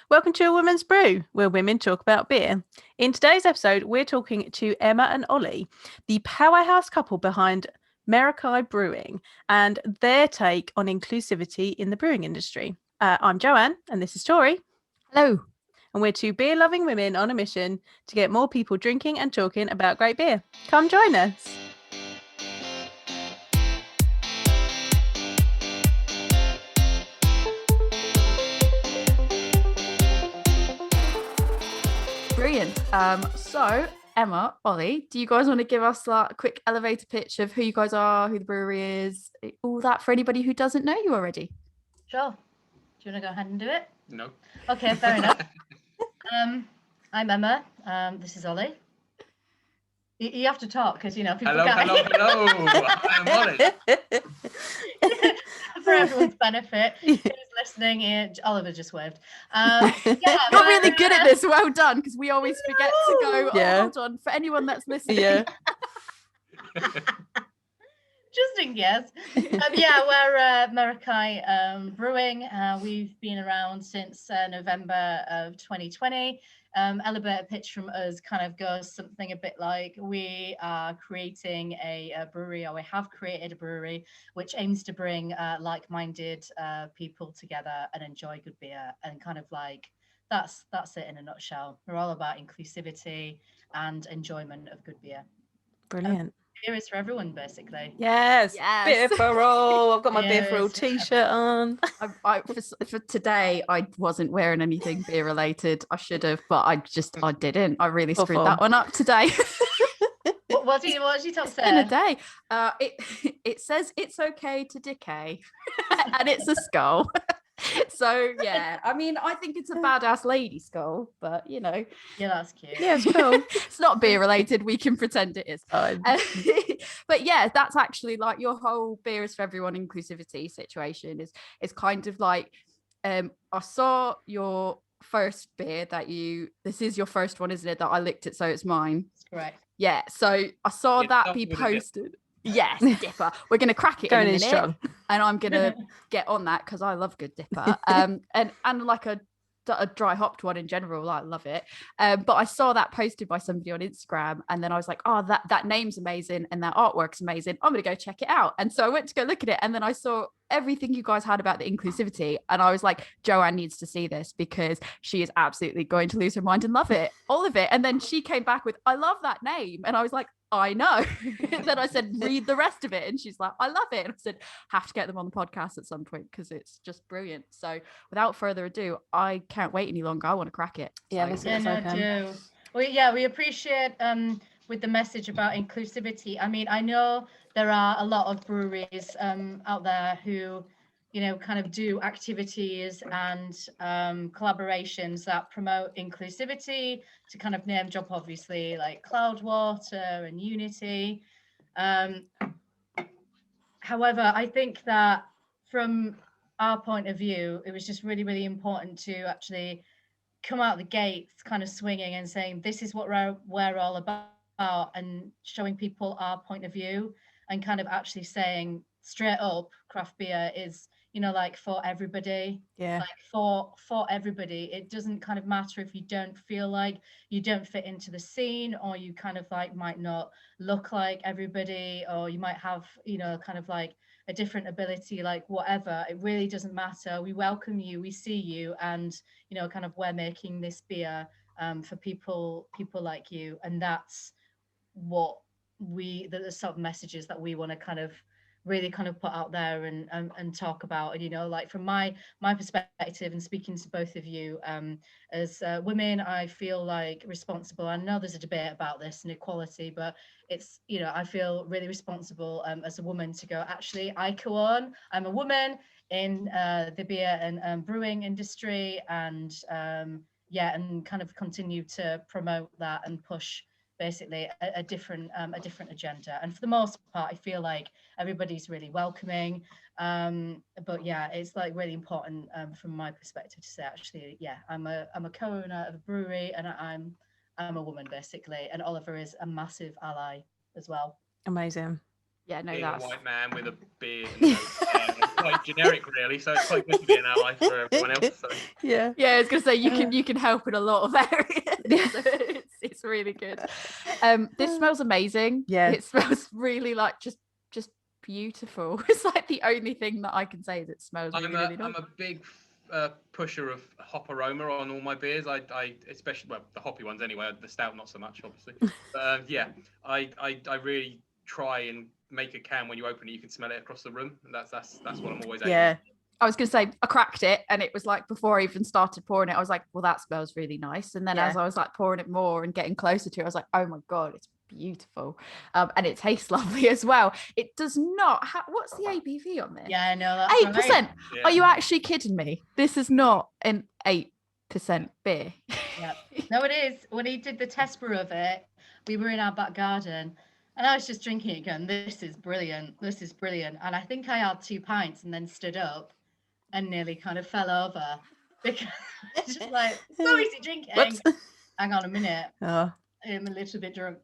Welcome to A Woman's Brew, where women talk about beer. In today's episode, we're talking to Emma and Olly, the powerhouse couple behind Merakai Brewing, and their take on inclusivity in the brewing industry. I'm Joanne, and this is Tori. Hello. And we're two beer-loving women on a mission to get more people drinking and talking about great beer. Come join us. Brilliant. So Emma, Olly, do you guys want to give us like a quick elevator pitch of who you guys are, who the brewery is, all that for anybody who doesn't know you already? Sure. Do you want to go ahead and do it? No. Okay, fair enough. I'm Emma. This is Olly. You have to talk because people Hello. I'm Olly. For everyone's benefit, who's listening, Oliver just waved. You're really good at this. Well done, because we always forget to go. Oh, hold on. For anyone that's listening. Yeah. Just in case. We're Merakai Brewing. We've been around since November of 2020. Elevator pitch from us kind of goes something a bit like we are creating a brewery, or we have created a brewery, which aims to bring like-minded people together and enjoy good beer. And kind of like that's it in a nutshell. We're all about inclusivity and enjoyment of good beer. Brilliant. Beer is for everyone, basically. Yes. Beer for all. I've got my beer for all t-shirt on. For today, I wasn't wearing anything beer related. I should have, but I didn't. I really screwed that one up today. What's your top say? In a day. It says it's okay to decay, and it's a skull. So yeah, I mean, I think it's a badass lady skull, but yeah, that's cute. Yeah, it's cool. It's not beer related. We can pretend it is. But yeah, that's actually like your whole beer is for everyone inclusivity situation is kind of like I saw your first beer this is your first one, isn't it? That I licked it, so it's mine. That's correct. Yeah, so I saw that be posted. Yes, Dipper. We're going to crack it in a minute, strong. And I'm going to get on that because I love good Dipper. And like a dry hopped one in general, I love it. But I saw that posted by somebody on Instagram, and then I was like, oh, that name's amazing and that artwork's amazing. I'm going to go check it out. And so I went to go look at it, and then I saw everything you guys had about the inclusivity, and I was like, Joanne needs to see this because she is absolutely going to lose her mind and love it, all of it. And then she came back with, I love that name, and I was like, I know. Then I said, read the rest of it, and she's like, I love it. And I said, have to get them on the podcast at some point because it's just brilliant. So without further ado, I can't wait any longer. I want to crack it. Yeah, so, I do. Well, we appreciate with the message about inclusivity. I mean, I know there are a lot of breweries out there who kind of do activities and collaborations that promote inclusivity, to kind of name drop, obviously, like Cloudwater and Unity. However, I think that from our point of view, it was just really, really important to actually come out the gates kind of swinging and saying, this is what we're all about, and showing people our point of view, and kind of actually saying straight up, craft beer is like for everybody. Like for everybody. It doesn't kind of matter if you don't feel like you don't fit into the scene, or you kind of like might not look like everybody, or you might have kind of like a different ability, like whatever. It really doesn't matter. We welcome you, we see you, and kind of we're making this beer for people like you. And that's what the sort of messages that we want to kind of really kind of put out there and talk about. And like from my perspective, and speaking to both of you as women, I feel like responsible. I know there's a debate about this and equality, but it's I feel really responsible as a woman to go, actually, I'm a woman in the beer and brewing industry, and and kind of continue to promote that and push basically a different agenda. And for the most part, I feel like everybody's really welcoming, but yeah, it's like really important from my perspective to say, actually, I'm a co-owner of a brewery, and I'm a woman basically, and Oliver is a massive ally as well. Amazing. Yeah, no, being that's a white man with a beard and no hair. It's quite generic, really. So it's quite good to be an ally for everyone else. So. Yeah. yeah, I was gonna say you can help in a lot of areas. So it's really good. This smells amazing. Yeah. It smells really like just beautiful. It's like the only thing that I can say is it smells really, really nice. I'm a big pusher of hop aroma on all my beers. I especially the hoppy ones anyway. The stout not so much, obviously. But yeah, I really try and make a can when you open it, you can smell it across the room. And that's what I'm always aiming. Yeah. I was going to say, I cracked it and it was like, before I even started pouring it, I was like, well, that smells really nice. And then as I was like pouring it more and getting closer to it, I was like, oh my God, it's beautiful. And it tastes lovely as well. It does not have, what's the ABV on this? Yeah, no, that's 8%. right. Yeah. Are you actually kidding me? This is not an 8% beer. Yeah. No, it is. When he did the test brew of it, we were in our back garden and I was just drinking it going, this is brilliant. This is brilliant. And I think I had 2 pints and then stood up and nearly kind of fell over because it's just like, so easy drinking. Whoops. Hang on a minute. Oh, I'm a little bit drunk.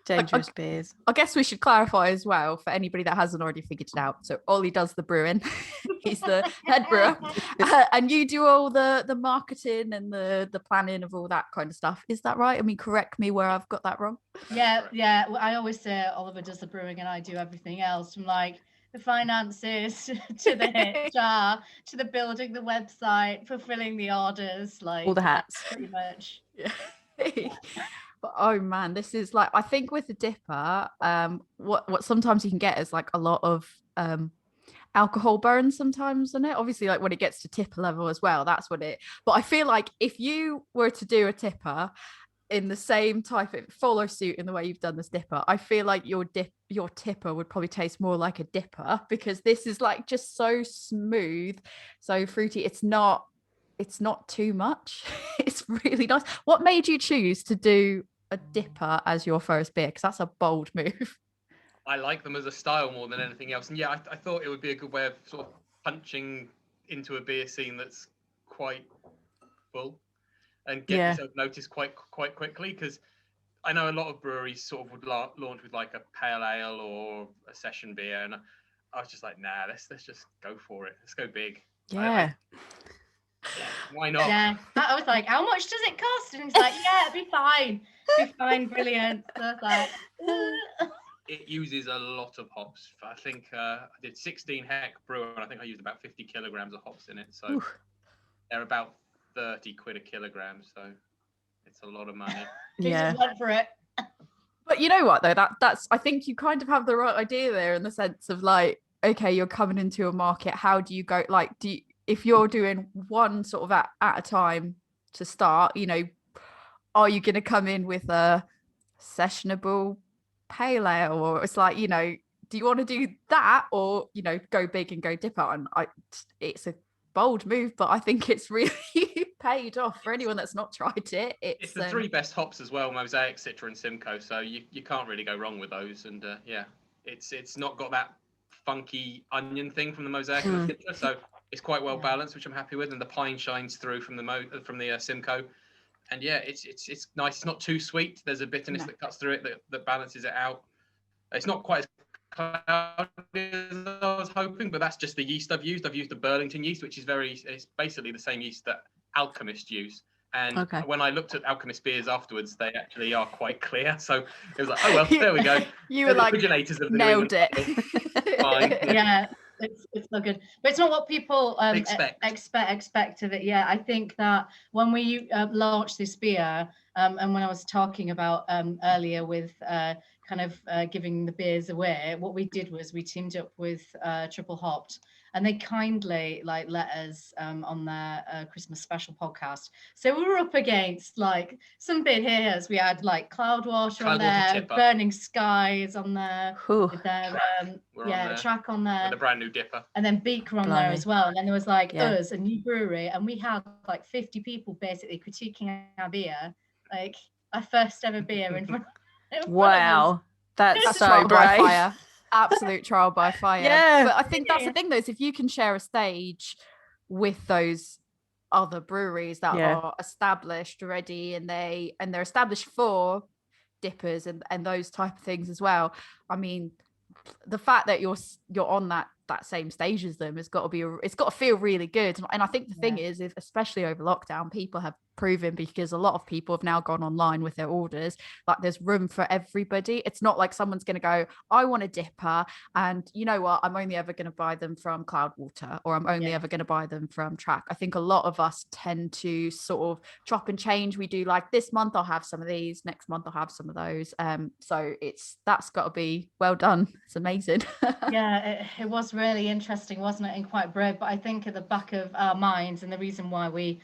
dangerous beers. I guess we should clarify as well for anybody that hasn't already figured it out. So Ollie does the brewing. He's the head brewer. And you do all the marketing and the planning of all that kind of stuff. Is that right? I mean, correct me where I've got that wrong. Yeah. Well, I always say Oliver does the brewing and I do everything else, from like the finances to the HR to the building the website, fulfilling the orders, like All the hats. pretty much. Yeah. But oh man, this is like, I think with the dipper, what sometimes you can get is like a lot of alcohol burn sometimes in it. Obviously, like when it gets to tipper level as well, that's what it. But I feel like if you were to do a tipper in the same type of follow suit in the way you've done this dipper, I feel like your tipper would probably taste more like a dipper, because this is like just so smooth, so fruity. It's not too much. It's really nice. What made you choose to do a dipper as your first beer? Because that's a bold move. I like them as a style more than anything else. And yeah, I thought it would be a good way of sort of punching into a beer scene that's quite full and get yourself noticed quite quickly. Because I know a lot of breweries sort of would launch with like a pale ale or a session beer, and I was just like, nah, let's just go for it. Let's go big. Yeah. Why not? Yeah, I was like, how much does it cost? And he's like, yeah, it'll be fine, brilliant. So I was like, It uses a lot of hops. I think I did 16 hec brewer, and I think I used about 50 kilograms of hops in it. So Oof. they're about 30 quid a kilogram. So it's a lot of money. Yeah. just went for it. But you know what though, that's I think you kind of have the right idea there, in the sense of like, okay, you're coming into a market. How do you go? Like, if you're doing one sort of at a time to start, you know, are you going to come in with a sessionable pale ale, or it's like, you know, do you want to do that, or, you know, go big and go dipper? And it's a bold move, but I think it's really paid off for anyone that's not tried it. It's the 3 best hops as well: Mosaic, Citra, and Simcoe. So you can't really go wrong with those. And yeah, it's not got that funky onion thing from the Mosaic and the Citra, so it's quite well balanced, which I'm happy with. And the pine shines through from the Simcoe. And yeah, it's nice. It's not too sweet. There's a bitterness that cuts through it that balances it out. It's not quite as cloudy as I was hoping, but that's just the yeast I've used. I've used the Burlington yeast, which is it's basically the same yeast that Alchemist use. And when I looked at Alchemist beers afterwards, they actually are quite clear. So it was like, oh well, there we go. You were like, originators of the nailed it. Fine. Yeah, it's not good, but it's not what people expect of it. Yeah, I think that when we launched this beer, and when I was talking about earlier with kind of giving the beers away, what we did was we teamed up with Triple Hopped, and they kindly like let us on their Christmas special podcast. So we were up against like some big hitters. We had like Cloudwater on there, Tipper. Burning Skies on there, with their track on there, and a brand new dipper, and then Beaker on there as well. And then there was like us, a new brewery, and we had like 50 people basically critiquing our beer, like our first ever beer in front of us. Wow, that's so trial by brave. fire. Absolute trial by fire. Yeah. But I think that's the thing though, is if you can share a stage with those other breweries that are established already, and they're established for dippers and those type of things as well. I mean, the fact that you're on that same stage as them has got to be it's got to feel really good. And I think the thing is, if especially over lockdown, people have proven, because a lot of people have now gone online with their orders, like there's room for everybody. It's not like someone's going to go, I want a dipper, and you know what, I'm only ever going to buy them from Cloudwater, or I'm only ever going to buy them from Track. I think a lot of us tend to sort of chop and change. We do like, this month I'll have some of these, next month I'll have some of those. So that's got to be well done. It's amazing. Yeah, it was really interesting, wasn't it, and quite brave. But I think at the back of our minds, and the reason why we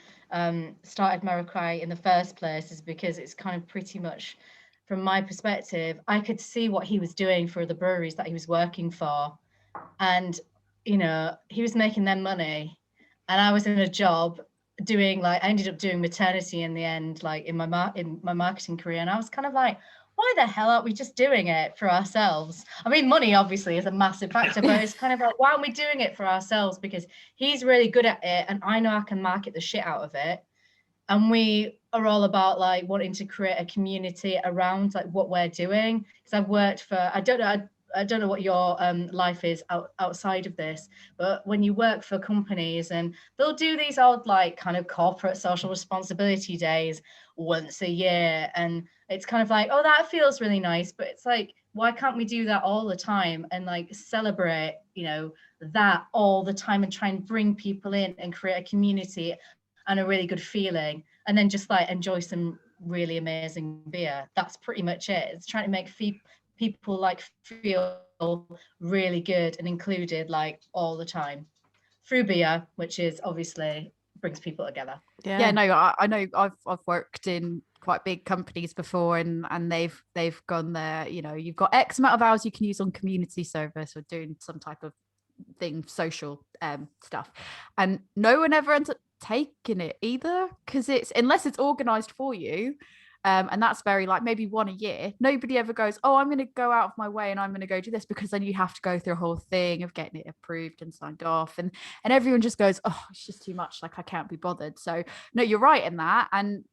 started Merakai in the first place, is because it's kind of pretty much, from my perspective, I could see what he was doing for the breweries that he was working for, and you know, he was making them money, and I was in a job doing, like, I ended up doing maternity in the end, like in my marketing career, and I was kind of like, why the hell aren't we just doing it for ourselves? I mean, money obviously is a massive factor, but it's kind of like, why aren't we doing it for ourselves? Because he's really good at it, and I know I can market the shit out of it. And we are all about like wanting to create a community around like what we're doing. Because I've worked for, I don't know what your life is outside of this, but when you work for companies and they'll do these odd like kind of corporate social responsibility days once a year, and it's kind of like, oh, that feels really nice, but it's like, why can't we do that all the time and like celebrate, you know, that all the time, and try and bring people in and create a community and a really good feeling, and then just like enjoy some really amazing beer. That's pretty much it. It's trying to make people like feel really good and included like all the time through beer, which is obviously brings people together. Yeah, no, I know I've worked in quite big companies before, and they've gone there, you know, you've got X amount of hours you can use on community service or doing some type of thing, social stuff, and no one ever ends up taking it either, because it's, unless it's organized for you, and that's very like maybe one a year, nobody ever goes, oh, I'm going to go out of my way and I'm going to go do this, because then you have to go through a whole thing of getting it approved and signed off, and everyone just goes, oh, it's just too much, like I can't be bothered. So no, you're right in that. And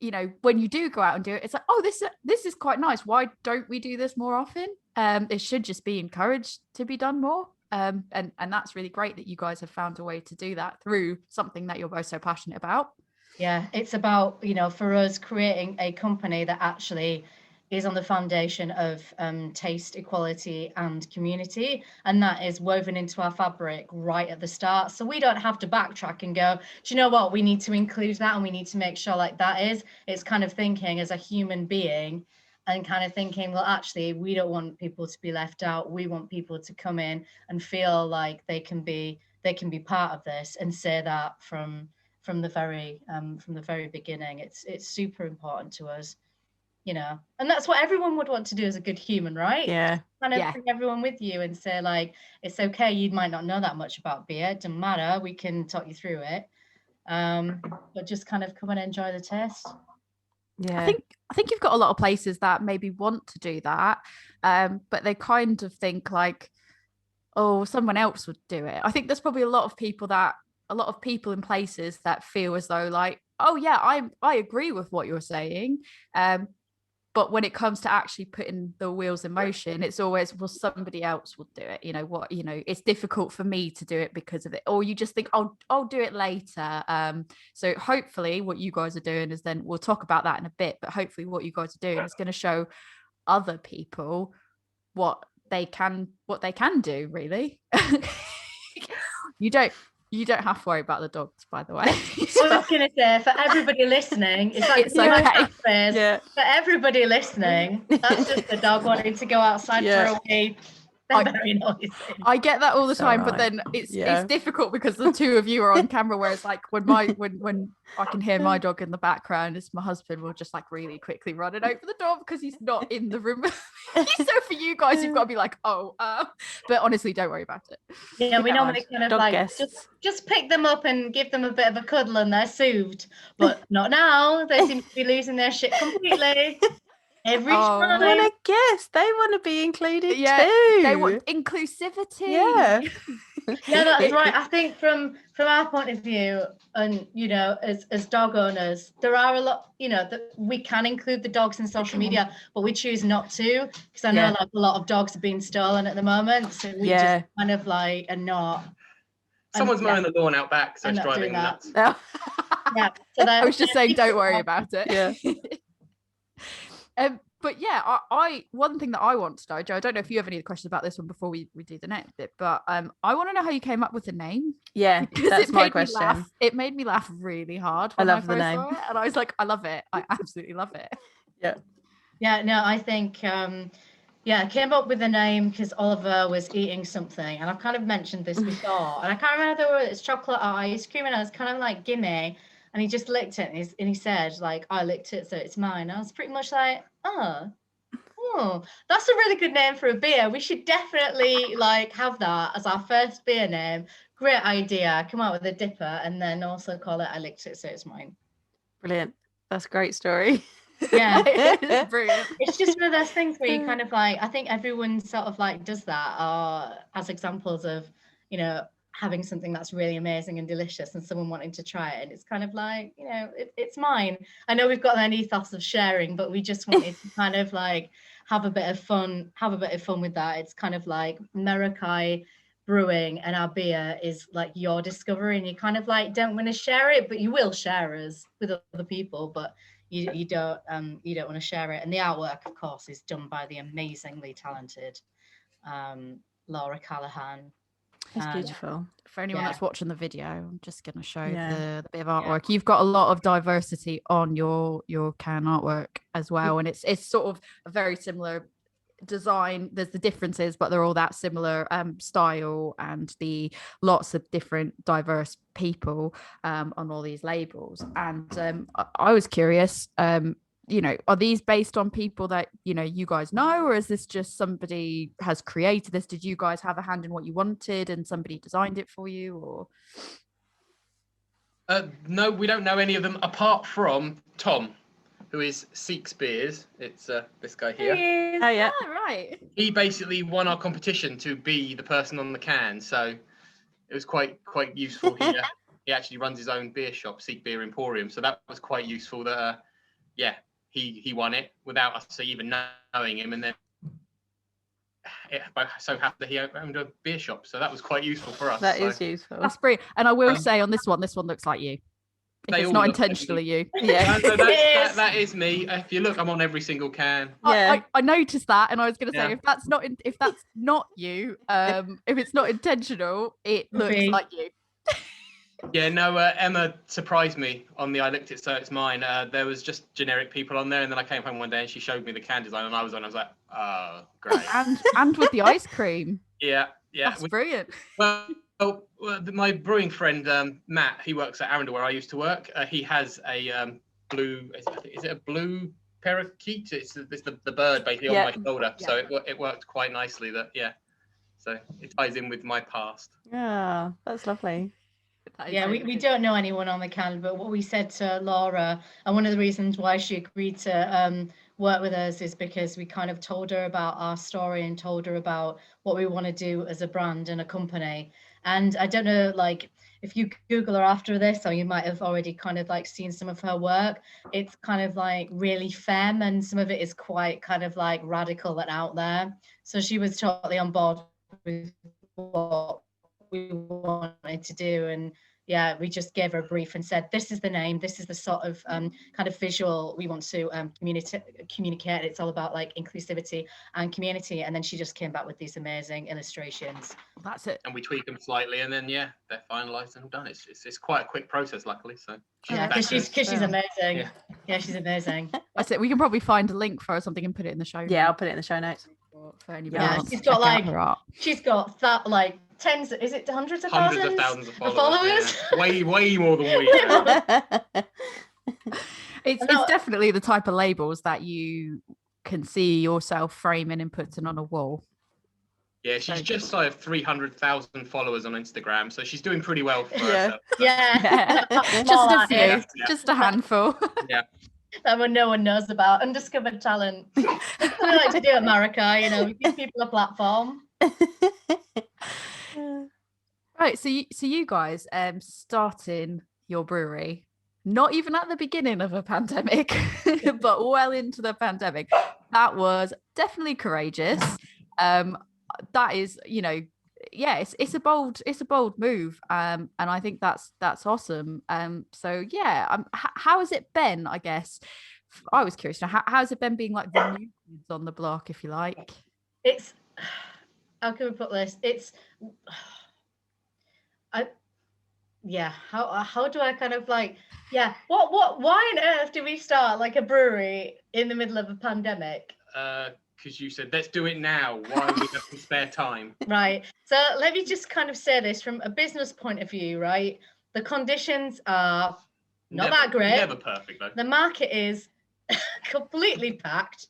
you know, when you do go out and do it, it's like, oh, this is quite nice, why don't we do this more often? It should just be encouraged to be done more. And that's really great that you guys have found a way to do that through something that you're both so passionate about. Yeah, it's about, you know, for us creating a company that actually is on the foundation of taste, equality and community, and that is woven into our fabric right at the start, so we don't have to backtrack and go, do you know what, we need to include that and we need to make sure like that is. It's kind of thinking as a human being and kind of thinking, well, actually, we don't want people to be left out. We want people to come in and feel like they can be part of this, and say that from the very beginning. It's super important to us, you know, and that's what everyone would want to do as a good human, right? Yeah. Kind of bring everyone with you and say like, it's okay, you might not know that much about beer, it doesn't matter, we can talk you through it, but just kind of come and enjoy the taste. Yeah, I think you've got a lot of places that maybe want to do that, but they kind of think like, oh, someone else would do it. I think there's probably a lot of people in places that feel as though like, oh yeah, I agree with what you're saying, but when it comes to actually putting the wheels in motion, it's always, well, somebody else will do it, you know what, you know, it's difficult for me to do it because of it, or you just think, I'll do it later. So hopefully what you guys are doing is, then we'll talk about that in a bit, but hopefully what you guys are doing is going to show other people what they can do, really. You don't have to worry about the dogs, by the way. I was going to say, for everybody listening, it's like It's okay. Yeah. For everybody listening, that's just the dog wanting to go outside for a wee. They're very noisy. I get that all the time, alright. but then it's difficult because the two of you are on camera, whereas like when I can hear my dog in the background, it's my husband will just like really quickly run it over the door because he's not in the room. So for you guys, you've got to be like, but honestly, don't worry about it. Yeah, we normally kind of Dog like guests. just pick them up and give them a bit of a cuddle and they're soothed, but not now. They seem to be losing their shit completely. Every Oh. I time. want to guess. They want to be included Yeah, too. they want inclusivity. Yeah. Yeah, that's right. I think from our point of view, and as dog owners, there are a lot, that we can include the dogs in social media, but we choose not to, because I know like a lot of dogs are being stolen at the moment. So we just kind of like are not. Someone's mowing the lawn out back, so it's driving them nuts. Oh. Yeah. So I was just saying, don't worry about it. Yeah. But yeah, I one thing that I want to know, Joe, I don't know if you have any questions about this one before we do the next bit, but I want to know how you came up with the name. Yeah, Because that's my made me question. laugh. It made me laugh really hard I when love I the first name. saw it, and I was like, I love it. I absolutely love it. Yeah, no, I think I came up with the name because Oliver was eating something, and I've kind of mentioned this before, and I can't remember whether it's chocolate or ice cream, and I was kind of like, gimme, and he just licked it, and he said, like, I licked it, so it's mine. I was pretty much like, oh, that's a really good name for a beer. We should definitely like have that as our first beer name. Great idea. Come out with a dipper, and then also call it I licked it, so it's mine. Brilliant. That's a great story. Yeah. It's brilliant. It's just one of those things where you kind of like, I think everyone sort of like does that as examples of, having something that's really amazing and delicious and someone wanting to try it. And it's kind of like, it's mine. I know we've got an ethos of sharing, but we just wanted to kind of like have a bit of fun with that. It's kind of like Merakai Brewing, and our beer is like your discovery, and you kind of like don't want to share it, but you will share us with other people, but you don't want to share it. And the artwork, of course, is done by the amazingly talented Laura Callahan. It's beautiful. For anyone that's watching the video, I'm just going to show the bit of Yeah. artwork. You've got a lot of diversity on your can artwork as well, and it's sort of a very similar design. There's the differences, but they're all that similar style, and the lots of different diverse people on all these labels. And I was curious, are these based on people that you guys know, or is this just somebody has created this? Did you guys have a hand in what you wanted and somebody designed it for you, or? No, we don't know any of them apart from Tom, who is Seeks Beers. It's this guy here. Oh yeah. Oh, right. He basically won our competition to be the person on the can, so it was quite useful. He actually runs his own beer shop, Seek Beer Emporium, so that was quite useful. That he won it without us even knowing him, and then it so happened that he owned a beer shop, so that was quite useful for us. That is useful. That's brilliant. And I will say on this one looks like you. If it's not intentionally you. Yeah. No, that is me. If you look, I'm on every single can. Yeah. I noticed that, and I was going to say, if that's not you, if it's not intentional, it looks like you. Yeah, no, Emma surprised me on the I licked it, so it's mine. There was just generic people on there, and then I came home one day and she showed me the can design, and I was like, oh, great. and with the ice cream. Yeah. That's brilliant. Well, my brewing friend Matt, he works at Arundel where I used to work. He has a blue. Is it a blue parakeet? It's the bird basically on my shoulder. Yeah. So it worked quite nicely. So it ties in with my past. Yeah, that's lovely. Yeah, we don't know anyone on the can, but what we said to Laura, and one of the reasons why she agreed to work with us is because we kind of told her about our story and told her about what we want to do as a brand and a company. And I don't know, like, if you Google her after this, or you might have already kind of like seen some of her work, it's kind of like really femme, and some of it is quite kind of like radical and out there. So she was totally on board with what we wanted to do. And yeah, we just gave her a brief and said, this is the name, this is the sort of kind of visual we want to communicate. It's all about like inclusivity and community. And then she just came back with these amazing illustrations. That's it. And we tweak them slightly, and then they're finalized and done. It's quite a quick process, luckily. So because she's amazing. Yeah, she's amazing. That's it. We can probably find a link for something and put it in the show notes. Yeah, I'll put it in the show notes. For anybody else. She's got that like tens, is it hundreds of thousands of followers? Yeah. way more than we It's definitely the type of labels that you can see yourself framing and putting on a wall. Yeah, she's just like 300,000 followers on Instagram, so she's doing pretty well for herself. Yeah. Just a few, just a handful. Yeah. That one no one knows about. Undiscovered talent. That's what we like to do at Merakai, we give people a platform. Right, so you guys starting your brewery, not even at the beginning of a pandemic, but well into the pandemic. That was definitely courageous. That is, yeah, it's a bold move. And I think that's awesome. So yeah, how has it been? I guess I was curious. How has it been being like the new kids on the block, if you like? It's how can we put this? How do I kind of like, why on earth do we start like a brewery in the middle of a pandemic? Because you said, let's do it now. Why we have some spare time? Right. So let me just kind of say this from a business point of view, right? The conditions are not that great. Never perfect, though. The market is completely packed.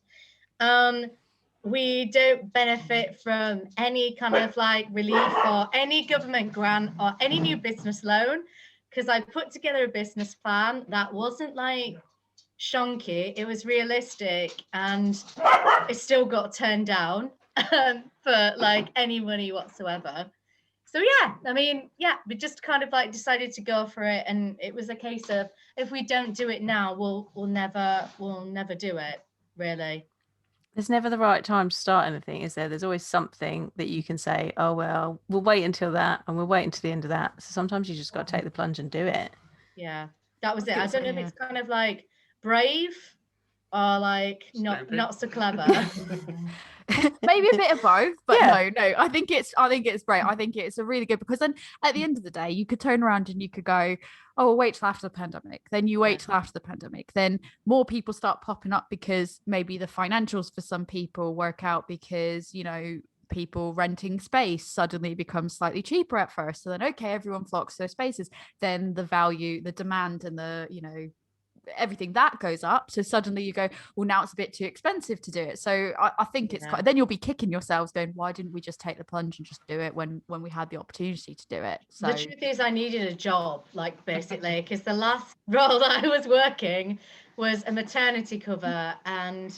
We don't benefit from any kind of like relief or any government grant or any new business loan, because I put together a business plan that wasn't like shonky, it was realistic, and it still got turned down for like any money whatsoever. So we just kind of like decided to go for it, and it was a case of, if we don't do it now, we'll never do it, really. There's never the right time to start anything, is there? There's always something that you can say, oh, well, we'll wait until that, and we'll wait until the end of that. So sometimes you just got to take the plunge and do it. Yeah, that was it. I don't know if it's kind of like brave or like not so clever. Maybe a bit of both, but yeah. no, I think it's great. I think it's a really good, because then at the end of the day, you could turn around and you could go, oh, we'll wait till after the pandemic. Then you wait till after the pandemic. Then more people start popping up, because maybe the financials for some people work out, because, people renting space suddenly becomes slightly cheaper at first. So then, okay, everyone flocks to those spaces. Then the value, the demand, and the, everything that goes up. So suddenly you go, well, now it's a bit too expensive to do it. So I think it's then you'll be kicking yourselves going, why didn't we just take the plunge and just do it when we had the opportunity to do it? So the truth is, I needed a job, like, basically, because the last role that I was working was a maternity cover, and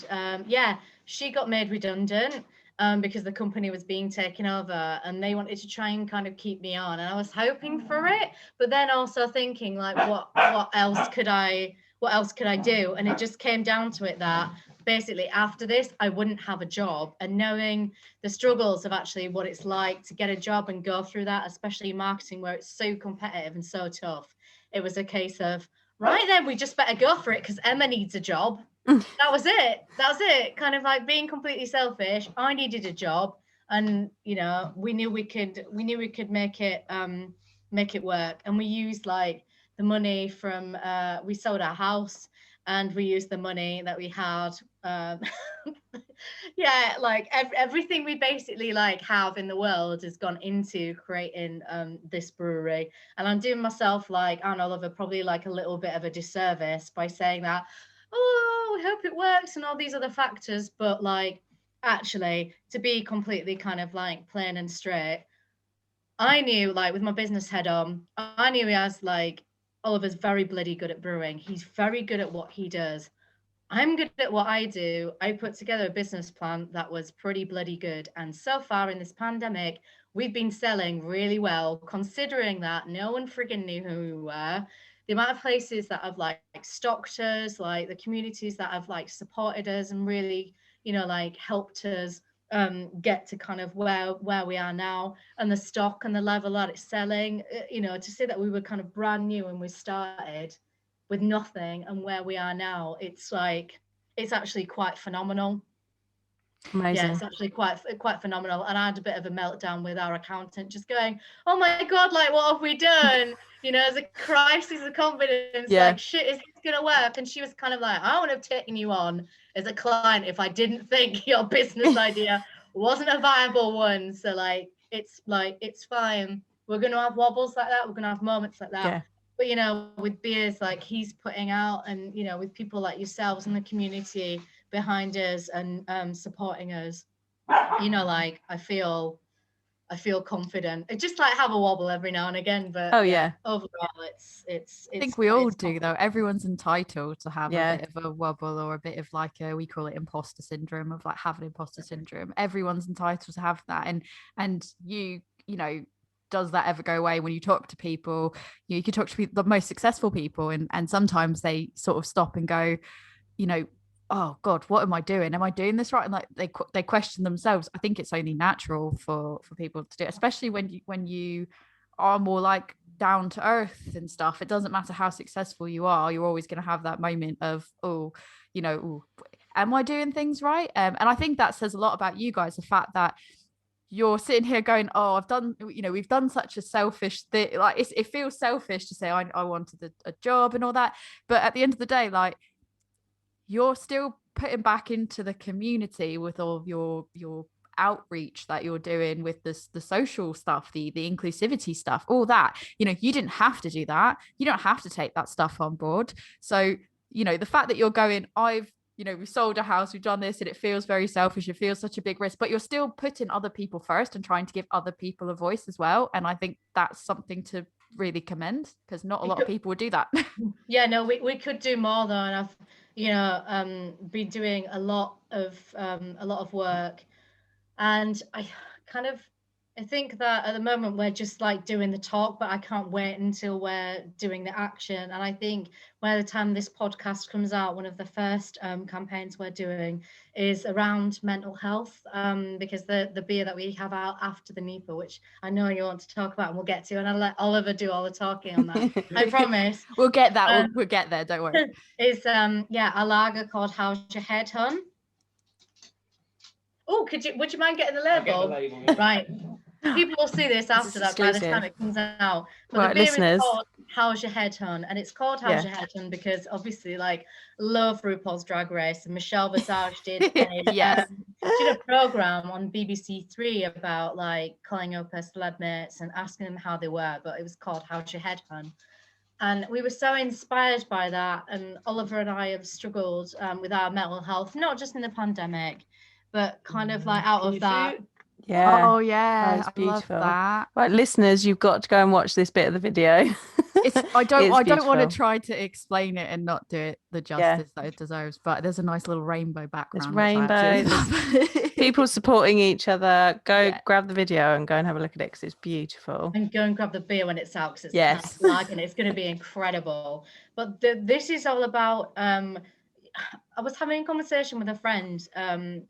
she got made redundant because the company was being taken over, and they wanted to try and kind of keep me on, and I was hoping for it, but then also thinking like, what else could I do? And it just came down to it that basically after this I wouldn't have a job, and knowing the struggles of actually what it's like to get a job and go through that, especially in marketing where it's so competitive and so tough, it was a case of, right then, we just better go for it because Emma needs a job. That was it. Kind of like being completely selfish. I needed a job, and we knew we could make it work. And we used like the money from we sold our house, and we used the money that we had. Like everything we basically like have in the world has gone into creating this brewery. And I'm doing myself, like, Anne Oliver, probably like a little bit of a disservice by saying that, oh, we hope it works and all these other factors, but like, actually, to be completely kind of like plain and straight, I knew, like, with my business head on, I knew Oliver's very bloody good at brewing. He's very good at what he does. I'm good at what I do. I put together a business plan that was pretty bloody good. And so far in this pandemic, we've been selling really well, considering that no one friggin' knew who we were. The amount of places that have like stocked us, like the communities that have like supported us and really, like helped us get to kind of where we are now, and the stock and the level that it's selling, to say that we were kind of brand new when we started with nothing and where we are now, it's actually quite phenomenal. Amazing. Yeah, it's actually quite phenomenal. And I had a bit of a meltdown with our accountant, just going, oh my God, like, what have we done? There's a crisis of confidence. Yeah. Like, shit, is this going to work? And she was kind of like, I wouldn't have taken you on as a client if I didn't think your business idea wasn't a viable one. So it's fine. We're going to have wobbles like that. We're going to have moments like that. Yeah. But, with beers like he's putting out, and, with people like yourselves and the community behind us and supporting us, I feel I feel confident. I just like have a wobble every now and again, but overall it's I think we all do though. Everyone's entitled to have a bit of a wobble or a bit of like we call it imposter syndrome, of like having imposter syndrome. Everyone's entitled to have that, and you know, does that ever go away when you talk to people? You can talk to the most successful people, and sometimes they sort of stop and go, you know, oh God, what am I doing? Am I doing this right? And like they question themselves. I think it's only natural for people to do it, especially when you are more like down to earth and stuff. It doesn't matter how successful you are, you're always going to have that moment of, oh, you know, ooh, am I doing things right? And I think that says a lot about you guys, the fact that you're sitting here going, oh, I've done, you know, we've done such a selfish thing. Like it feels selfish to say I wanted a job and all that, but at the end of the day, like, you're still putting back into the community with all of your outreach that you're doing with the social stuff, the inclusivity stuff, all that. You know, you didn't have to do that. You don't have to take that stuff on board. So, you know, the fact that you're going, we've sold a house, we've done this, and it feels very selfish, it feels such a big risk, but you're still putting other people first and trying to give other people a voice as well. And I think that's something to really commend, because not a lot of people would do that. Yeah, no, we could do more though, and I've been doing a lot of work, and I think that at the moment we're just like doing the talk, but I can't wait until we're doing the action. And I think by the time this podcast comes out, one of the first campaigns we're doing is around mental health, because the beer that we have out after the NEPA, which I know you want to talk about and we'll get to, and I'll let Oliver do all the talking on that. I promise. We'll get that. We'll get there. Don't worry. Is a lager called How's Your Head, Hun? Oh, would you mind getting the label? I'll get the label. Right. People will see this after that by the time it comes out. But right, the beer listeners. is called How's Your Head, Hun? And it's called How's Your Head, Hun because obviously, like, love RuPaul's Drag Race, and Michelle Visage did a program on BBC Three about like calling up her celeb mates and asking them how they were, but it was called How's Your Head, Hun? And we were so inspired by that. And Oliver and I have struggled with our mental health, not just in the pandemic, but kind of like out of that. Yeah. Oh yeah, That's I love beautiful. that. Right, listeners, you've got to go and watch this bit of the video. I don't want beautiful. to try to explain it and not do it the justice that it deserves, but there's a nice little rainbow background. There's rainbows. People supporting each other. Go grab the video and go and have a look at it because it's beautiful. And go and grab the beer when it's out, because it's and it's going to be incredible. But this is all about I was having a conversation with a friend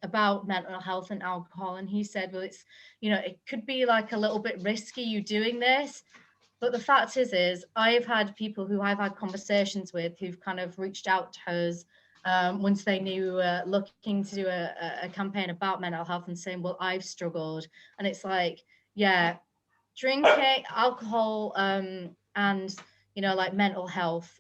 about mental health and alcohol, and he said, well, it's, it could be like a little bit risky you doing this. But the fact is I've had people who I've had conversations with who've kind of reached out to us once they knew looking to do a campaign about mental health and saying, well, I've struggled. And it's like, drinking, alcohol, and, like mental health,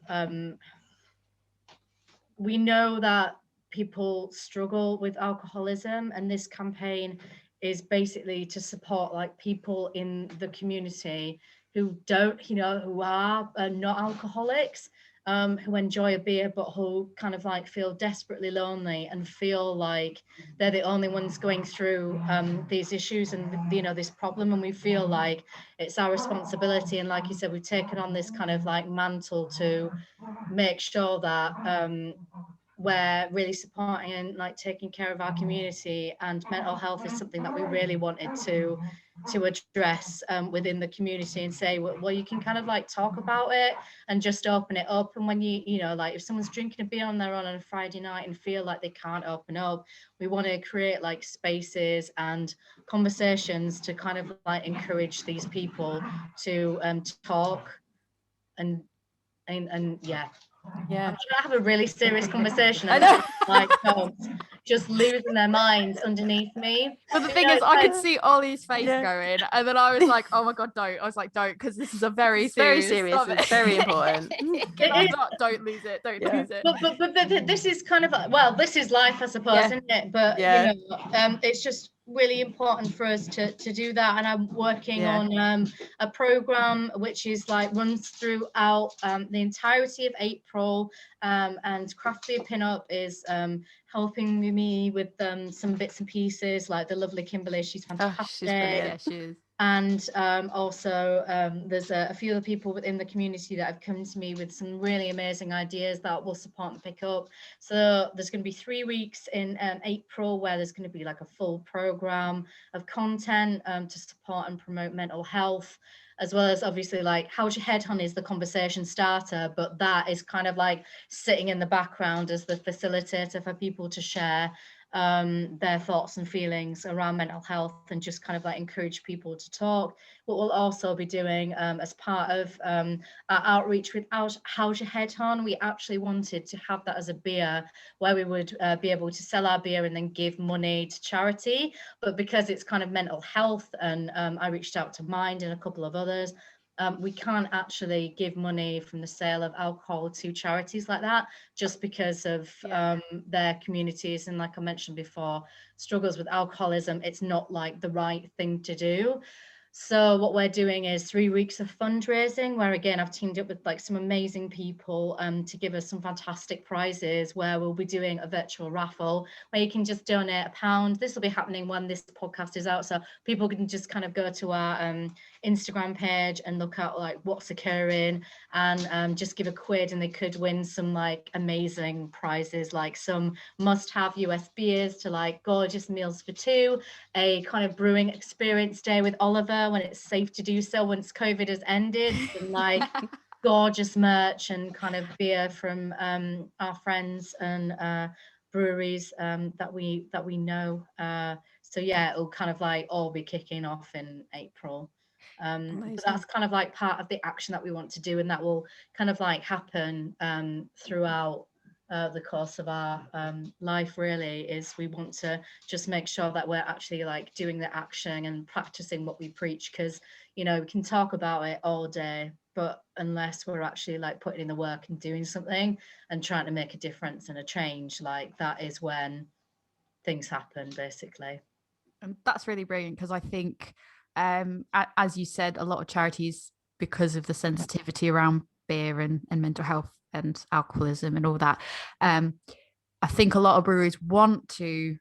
we know that people struggle with alcoholism, and this campaign is basically to support like people in the community who don't, who are not alcoholics, who enjoy a beer, but who kind of like feel desperately lonely and feel like they're the only ones going through these issues and, this problem. And we feel like it's our responsibility. And like you said, we've taken on this kind of like mantle to make sure that we're really supporting and like taking care of our community, and mental health is something that we really wanted to address within the community and say, well, you can kind of like talk about it and just open it up. And when like if someone's drinking a beer on their own on a Friday night and feel like they can't open up, we want to create like spaces and conversations to kind of like encourage these people to talk and I'm trying to have a really serious conversation. And like just losing their minds underneath me. But the thing is, I could see Ollie's face going, and then I was like, "Oh my god, don't!" I was like, "Don't," because this is a very serious. It's very important. Don't lose it. Don't lose it. But this is kind of like, well, this is life, I suppose, isn't it? But it's just really important for us to do that. And I'm working on a program which is like runs throughout the entirety of April, and Craft Beer Pinup is helping me with some bits and pieces, like the lovely Kimberly. She's fantastic. Oh, she's brilliant. Yeah, she is. And also there's a few other people within the community that have come to me with some really amazing ideas that will support and pick up. So there's going to be 3 weeks in April where there's going to be like a full program of content to support and promote mental health, as well as obviously like How's Your Head On is the conversation starter, but that is kind of like sitting in the background as the facilitator for people to share their thoughts and feelings around mental health and just kind of like encourage people to talk. What we'll also be doing as part of our outreach with How's Your Head On, we actually wanted to have that as a beer where we would be able to sell our beer and then give money to charity. But because it's kind of mental health and I reached out to Mind and a couple of others, we can't actually give money from the sale of alcohol to charities like that, just because of their communities. And like I mentioned before, struggles with alcoholism, it's not like the right thing to do. So what we're doing is 3 weeks of fundraising, where again, I've teamed up with like some amazing people to give us some fantastic prizes, where we'll be doing a virtual raffle where you can just donate £1. This will be happening when this podcast is out, so people can just kind of go to our Instagram page and look at like what's occurring and just give a quid, and they could win some like amazing prizes, like some must-have US beers to like gorgeous meals for two, a kind of brewing experience day with Oliver when it's safe to do so once COVID has ended, and like gorgeous merch and kind of beer from our friends and breweries that we know. So yeah, it'll kind of like all be kicking off in April. But that's kind of like part of the action that we want to do, and that will kind of like happen throughout the course of our life. Really, is we want to just make sure that we're actually like doing the action and practicing what we preach, because you know we can talk about it all day, but unless we're actually like putting in the work and doing something and trying to make a difference and a change, like that is when things happen, basically. And that's really brilliant, because I think as you said, a lot of charities, because of the sensitivity around beer and mental health and alcoholism and all that, I think a lot of breweries want to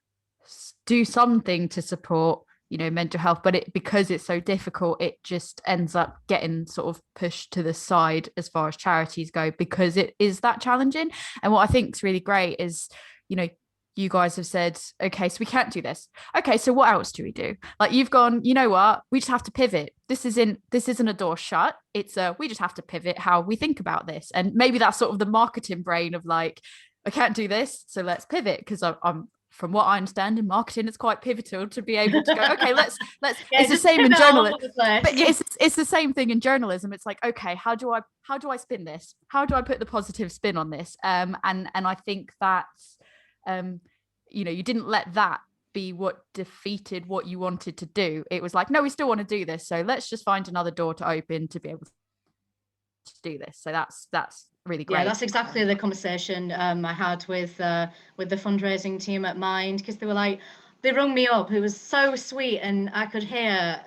do something to support, you know, mental health, but because it's so difficult, it just ends up getting sort of pushed to the side as far as charities go, because it is that challenging. And what I think is really great is, you know, you guys have said, okay, so we can't do this. Okay, so what else do we do? Like you've gone, you know what? We just have to pivot. This isn't a door shut. It's we just have to pivot how we think about this. And maybe that's sort of the marketing brain of like, I can't do this, so let's pivot. Because I'm from what I understand in marketing, it's quite pivotal to be able to go, okay, let's Yeah, it's the same in journalism. But It's the same thing in journalism. It's like, okay, how do I spin this? How do I put the positive spin on this? And I think that's you know, you didn't let that be what defeated what you wanted to do. It was like, no, we still want to do this, so let's just find another door to open to be able to do this. So that's really great. Yeah, that's exactly the conversation I had with the fundraising team at Mind, because they were like, they rung me up. It was so sweet, and I could hear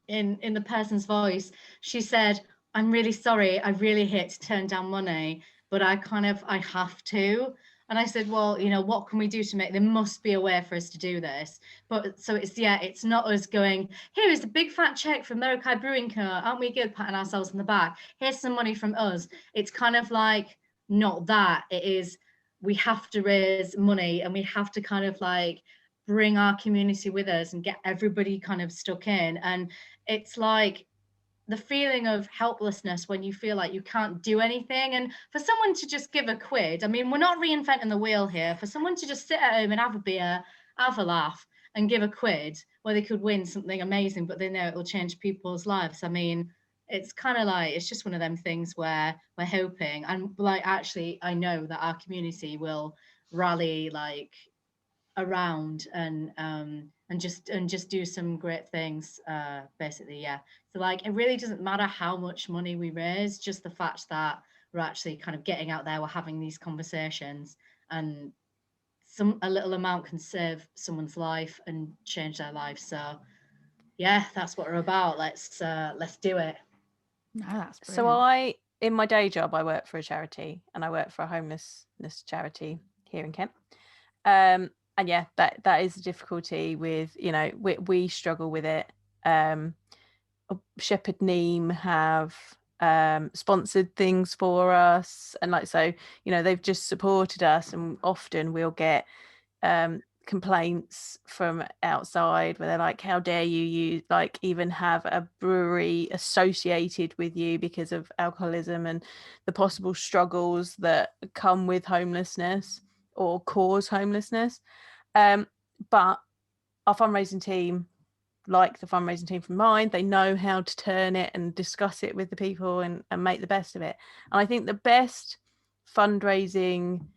in the person's voice, she said, I'm really sorry, I really hate to turn down money, but I have to. And I said, well, you know, what can we do to there must be a way for us to do this. But so it's not us going, here is a big fat check from Merakai Brewing Co. Aren't we good, patting ourselves on the back? Here's some money from us. It's kind of like not that. It is, we have to raise money, and we have to kind of like bring our community with us and get everybody kind of stuck in. And it's like the feeling of helplessness when you feel like you can't do anything, and for someone to just give a quid, I mean, we're not reinventing the wheel here, for someone to just sit at home and have a beer, have a laugh and give a quid where they could win something amazing, but they know it will change people's lives. I mean, it's kind of like, it's just one of them things where we're hoping, and like actually I know that our community will rally like around and just do some great things, basically. Yeah, so like it really doesn't matter how much money we raise, just the fact that we're actually kind of getting out there, we're having these conversations, and a little amount can save someone's life and change their life. So yeah, that's what we're about. Let's do it. No, that's brilliant. So in my day job, I work for a charity, and I work for a homelessness charity here in Kent. And yeah, that is the difficulty with, you know, we struggle with it Shepherd Neame have sponsored things for us, and like, so, you know, they've just supported us, and often we'll get complaints from outside where they're like, how dare you like even have a brewery associated with you because of alcoholism and the possible struggles that come with homelessness or cause homelessness. But our fundraising team, like the fundraising team from mine, they know how to turn it and discuss it with the people and make the best of it. And I think the best fundraising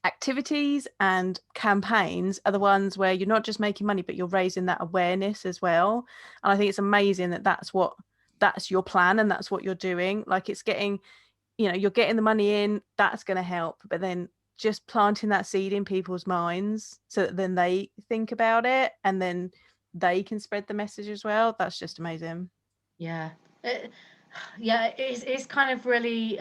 activities and campaigns are the ones where you're not just making money, but you're raising that awareness as well. And I think it's amazing that that's your plan and that's what you're doing. Like, it's getting, you know, you're getting the money in, that's going to help, but then just planting that seed in people's minds so that then they think about it and then they can spread the message as well. That's just amazing. Yeah. It's kind of really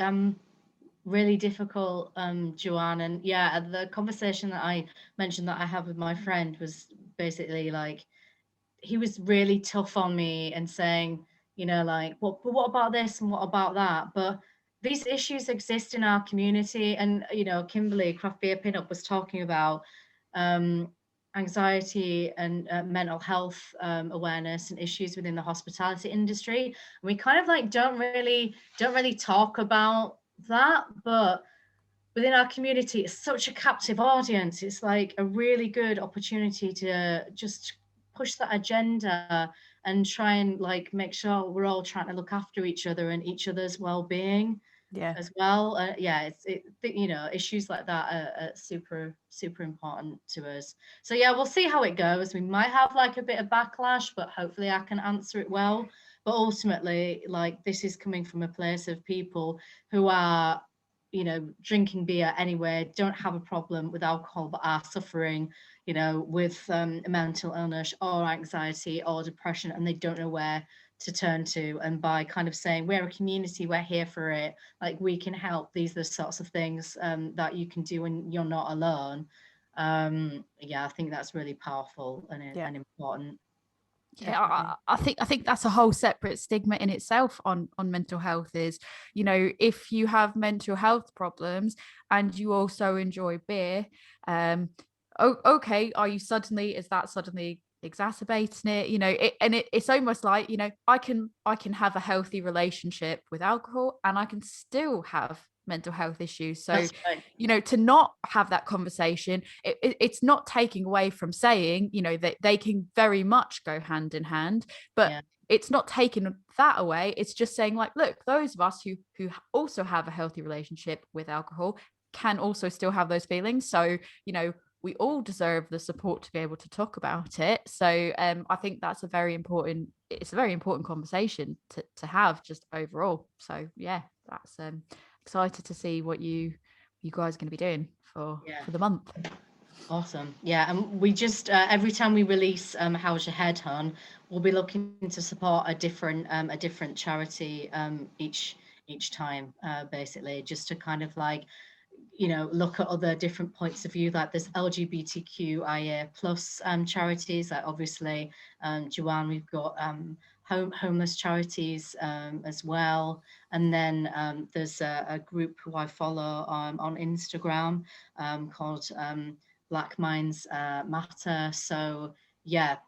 really difficult, Joanne. And yeah, the conversation that I mentioned that I had with my friend was basically like, he was really tough on me and saying, you know, like, what about this and what about that? But these issues exist in our community. And, you know, Kimberly, Craft Beer Pinup, was talking about anxiety and mental health awareness and issues within the hospitality industry. And we kind of like don't really talk about that, but within our community, it's such a captive audience. It's like a really good opportunity to just push that agenda and try and like make sure we're all trying to look after each other and each other's well-being as well. You know, issues like that are super important to us. So yeah, we'll see how it goes. We might have like a bit of backlash, but hopefully I can answer it well. But ultimately, like, this is coming from a place of people who are, you know, drinking beer anyway, don't have a problem with alcohol, but are suffering, you know, with mental illness or anxiety or depression, and they don't know where to turn to. And by kind of saying, we're a community, we're here for it, like, we can help, these are the sorts of things that you can do when you're not alone. Yeah, I think that's really powerful and important. Yeah, I think that's a whole separate stigma in itself on mental health. Is, you know, if you have mental health problems and you also enjoy beer, okay, is that suddenly exacerbating it? You know, it's almost like, you know, I can have a healthy relationship with alcohol and I can still have mental health issues. So right. You know, to not have that conversation, it's not taking away from saying, you know, that they can very much go hand in hand, but it's not taking that away. It's just saying, like, look, those of us who also have a healthy relationship with alcohol can also still have those feelings. So, you know, we all deserve the support to be able to talk about it. So I think that's a very important conversation to have just overall. So yeah, that's excited to see what you guys are going to be doing for the month. Awesome. Yeah, and we just every time we release How's Your Head, Hon, we'll be looking to support a different charity each time, basically, just to kind of like, you know, look at other different points of view. Like, there's LGBTQIA plus charities, like obviously Joanne, we've got homeless charities as well. And then there's a group who I follow on Instagram called Black Minds Matter. So yeah,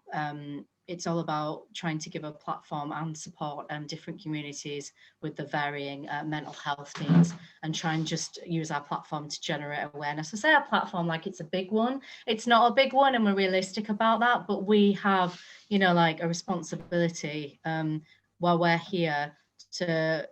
it's all about trying to give a platform and support different communities with the varying mental health needs, and try and just use our platform to generate awareness. I say our platform like it's a big one. It's not a big one, and we're realistic about that, but we have, you know, like a responsibility while we're here to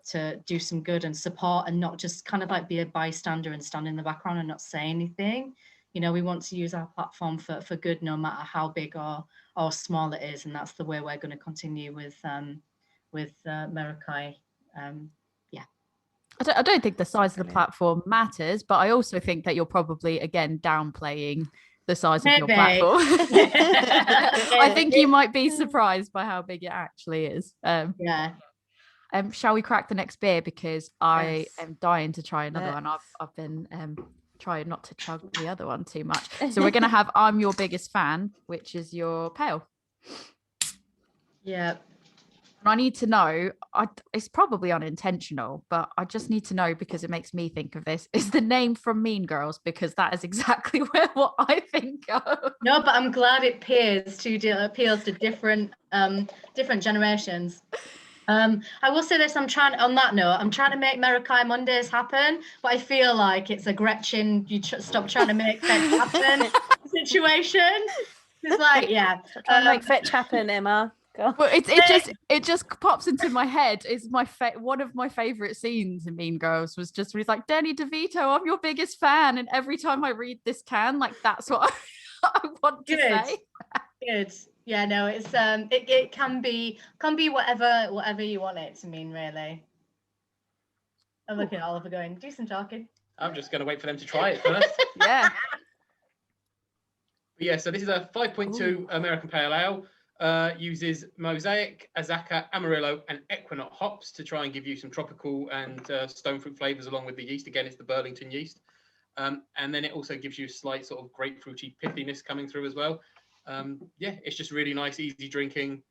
do some good and support, and not just kind of like be a bystander and stand in the background and not say anything. You know, we want to use our platform for good, no matter how big or small it is, and that's the way we're going to continue with Merakai. I don't think the size of the platform matters, but I also think that you're probably, again, downplaying the size of your platform. I think you might be surprised by how big it actually is. Shall we crack the next beer? Because I am dying to try another one. I've been trying not to chug the other one too much. So we're going to have I'm Your Biggest Fan, which is your pale. Yeah. And I need to know, it's probably unintentional, but I just need to know because it makes me think of this. Is the name from Mean Girls? Because that is exactly what I think of. No, but I'm glad it appeals to different generations. I will say this, on that note, I'm trying to make Merakai Mondays happen, but I feel like it's a Gretchen, stop trying to make fetch happen situation. It's like, yeah. Stop trying to make fetch happen, Emma. Go. Well, it just pops into my head. Is one of my favorite scenes in Mean Girls was just where he's like, Danny DeVito, I'm your biggest fan, and every time I read this like that's what I want to say. Good. Yeah, no, it's it can be whatever you want it to mean, really. I'm looking at Oliver going, do some talking. I'm just going to wait for them to try it first. Yeah. Yeah, so this is a 5.2 American Pale Ale. Uses Mosaic, Azacca, Amarillo, and Equinox hops to try and give you some tropical and stone fruit flavors along with the yeast. Again, it's the Burlington yeast. And then it also gives you a slight sort of grapefruity pithiness coming through as well. Yeah, it's just really nice, easy drinking.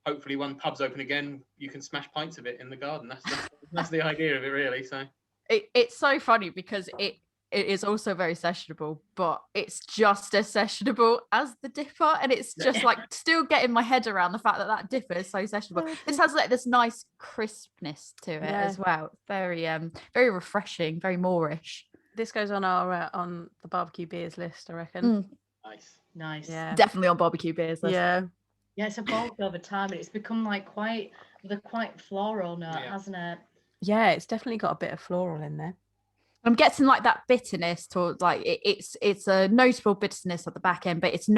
Hopefully when pubs open again, you can smash pints of it in the garden. That's the idea of it, really. So it's so funny because it is also very sessionable, but it's just as sessionable as the dipper, and it's just like still getting my head around the fact that dipper is so sessionable. This has like this nice crispness to it as well. Very very refreshing, very Moorish. This goes on our on the barbecue beers list, I reckon. Nice. Yeah, definitely on barbecue beers list. Yeah, it's evolved over time, and it's become like quite floral note, hasn't it? Yeah, it's definitely got a bit of floral in there. I'm getting like that bitterness towards like it's a notable bitterness at the back end, but it's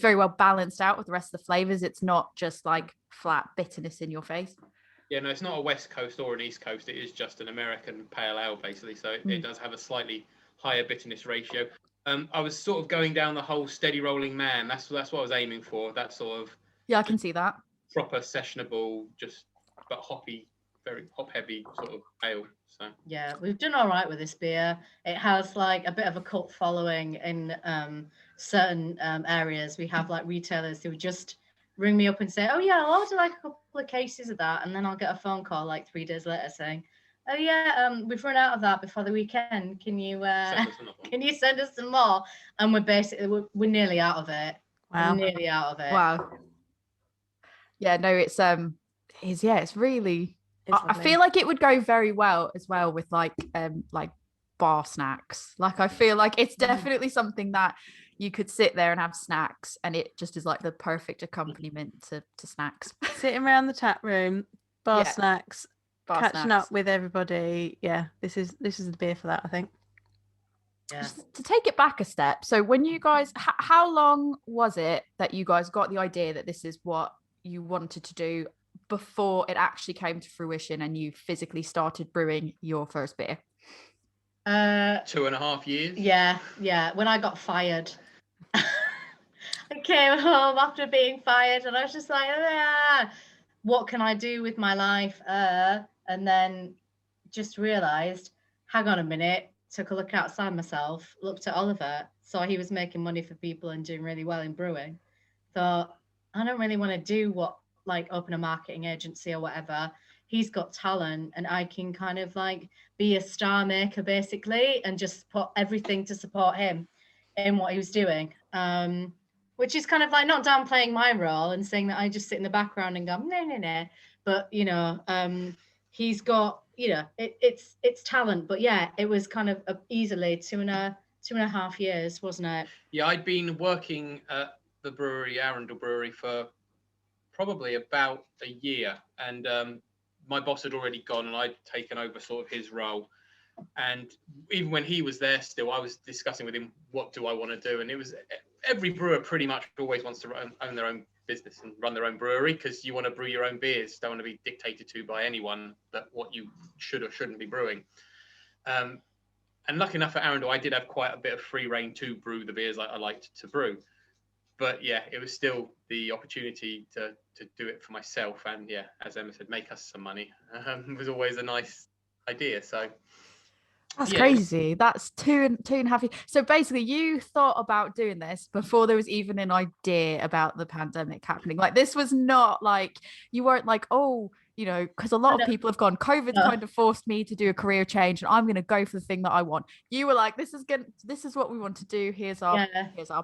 very well balanced out with the rest of the flavors. It's not just like flat bitterness in your face. Yeah, no, it's not a West Coast or an East Coast. It is just an American pale ale, basically. So it does have a slightly higher bitterness ratio. I was sort of going down the whole steady rolling man. That's what I was aiming for. That sort of I can see that proper sessionable, but hoppy, very hop heavy sort of ale. So yeah, we've done all right with this beer. It has like a bit of a cult following in certain areas. We have like retailers who just ring me up and say, oh yeah, I'll order like a couple of cases of that, and then I'll get a phone call like 3 days later saying, oh yeah, we've run out of that before the weekend. Can you send us some more? And we're nearly out of it. Wow. We're nearly out of it. Wow. Yeah, no, it's really. I lovely. feel like it would go very well as well with like bar snacks. Like I feel like it's definitely something that you could sit there and have snacks, and it just is like the perfect accompaniment to snacks. Sitting around the tap room, snacks, catching up with everybody. Yeah, this is the beer for that, I think. Yeah. Just to take it back a step. So when you guys, how long was it that you guys got the idea that this is what you wanted to do before it actually came to fruition and you physically started brewing your first beer? 2.5 years. Yeah. When I got fired. I came home after being fired and I was just like, what can I do with my life? And then just realized, hang on a minute, took a look outside myself, looked at Oliver, saw he was making money for people and doing really well in brewing. Thought, I don't really want to do open a marketing agency or whatever. He's got talent and I can kind of like be a star maker basically and just put everything to support him in what he was doing. Which is kind of like not downplaying my role and saying that I just sit in the background and go, no. But, he's got, it's talent. But yeah, it was kind of easily 2.5 years, wasn't it? Yeah, I'd been working at the brewery, Arundel Brewery, for probably about a year. And my boss had already gone and I'd taken over sort of his role. And even when he was there still, I was discussing with him, what do I want to do? And it was every brewer pretty much always wants to own their own business and run their own brewery because you want to brew your own beers. Don't want to be dictated to by anyone that what you should or shouldn't be brewing. And lucky enough at Arundel, I did have quite a bit of free reign to brew the beers I liked to brew. But yeah, it was still the opportunity to do it for myself. And yeah, as Emma said, make us some money was always a nice idea. So That's Yeah. crazy. That's two and a half years. So basically, you thought about doing this before there was even an idea about the pandemic happening. Like, this was not like, you weren't like, oh, you know, because a lot of people have gone, COVID's kind of forced me to do a career change, and I'm going to go for the thing that I want. You were like, this is what we want to do. Here's our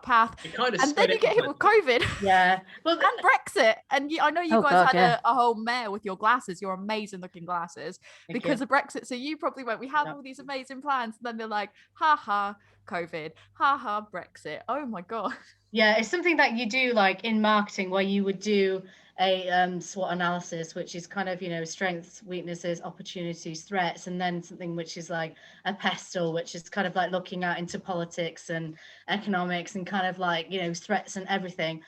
path. And then you get hit with COVID. Yeah. Well, and Brexit. And I know you guys God, had a whole mare with your glasses, your amazing looking glasses, because you. of Brexit. So you probably went, we have all these amazing plans. And then they're like, ha ha, COVID, ha ha, Brexit. Oh my God. Yeah, it's something that you do like in marketing, where you would do a SWOT analysis, which is kind of, you know, strengths, weaknesses, opportunities, threats, and then something which is like a pestle, which is kind of like looking out into politics and economics and kind of like, you know, threats and everything.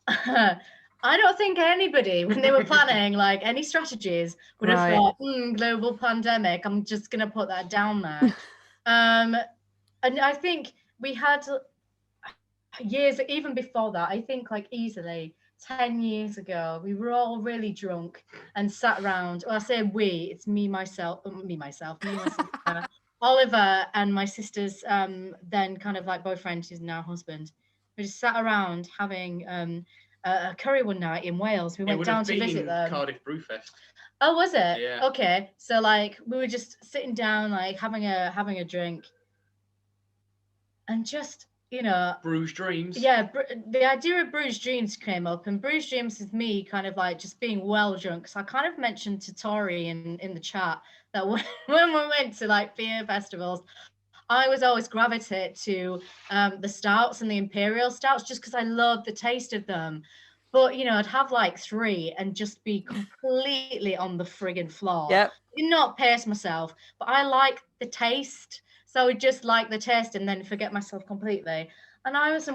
I don't think anybody, when they were planning like any strategies, would have thought, global pandemic, I'm just gonna put that down there. And I think we had years, even before that, I think like easily 10 years ago, we were all really drunk and sat around. Well, I say we, it's me, myself, my sister, Oliver, and my sister's then kind of like boyfriend, who's now husband. We just sat around having a curry one night in Wales. We went down to visit them. Cardiff Brewfest. Oh, was it? Yeah. Okay. So like we were just sitting down, like having a drink, and just, you know, Brew's Dreams. Yeah, the idea of Brew's Dreams came up, and Brew's Dreams is me kind of like just being well drunk. So I kind of mentioned to Tori in the chat that when we went to like beer festivals, I was always gravitate to the stouts and the imperial stouts, just because I love the taste of them. But, you know, I'd have like 3 and just be completely on the friggin' floor. Yep. Not pace myself, but I like the taste. So I would just like the taste and then forget myself completely. And I was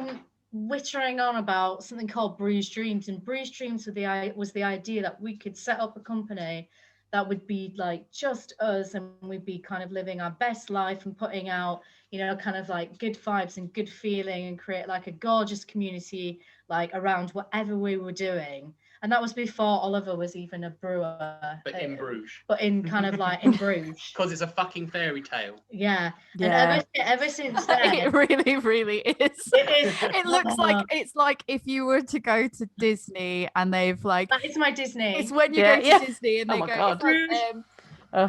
wittering on about something called Brew's Dreams. And Brew's Dreams was the idea that we could set up a company that would be like just us, and we'd be kind of living our best life and putting out, you know, kind of like good vibes and good feeling, and create like a gorgeous community like around whatever we were doing. And that was before Oliver was even a brewer. But in Bruges. But in kind of like in Bruges. Because it's a fucking fairy tale. Yeah. And ever since then. It really, really is. It is. It looks like, it's like if you were to go to Disney and they've like. That is my Disney. It's when you go to Disney and they go, it's like,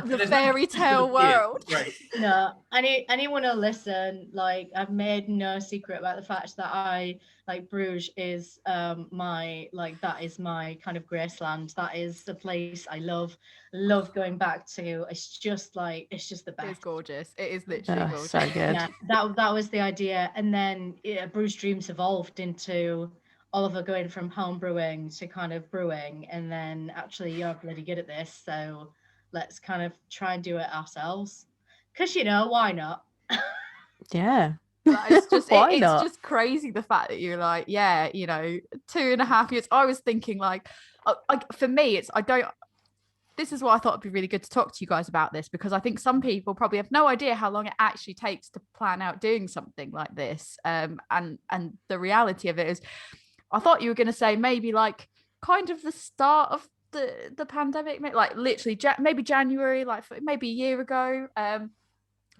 the fairy tale world. Right. No, anyone will listen. Like, I've made no secret about the fact that I like Bruges is my, like, that is my kind of Graceland. That is the place I love going back to. It's just like, it's just the best. It's gorgeous. It is literally gorgeous. So good. Yeah, that was the idea. And then Bruges Dreams evolved into Oliver going from home brewing to kind of brewing, and then actually you're bloody good at this, so let's kind of try and do it ourselves, because, you know, why not? Yeah. It's just Why it's not? just crazy the fact that you're like, yeah, you know, 2.5 years. I was thinking like, for me, this is why I thought it'd be really good to talk to you guys about this, because I think some people probably have no idea how long it actually takes to plan out doing something like this. And the reality of it is, I thought you were going to say maybe like kind of the start of the pandemic, like literally maybe January, like maybe a year ago,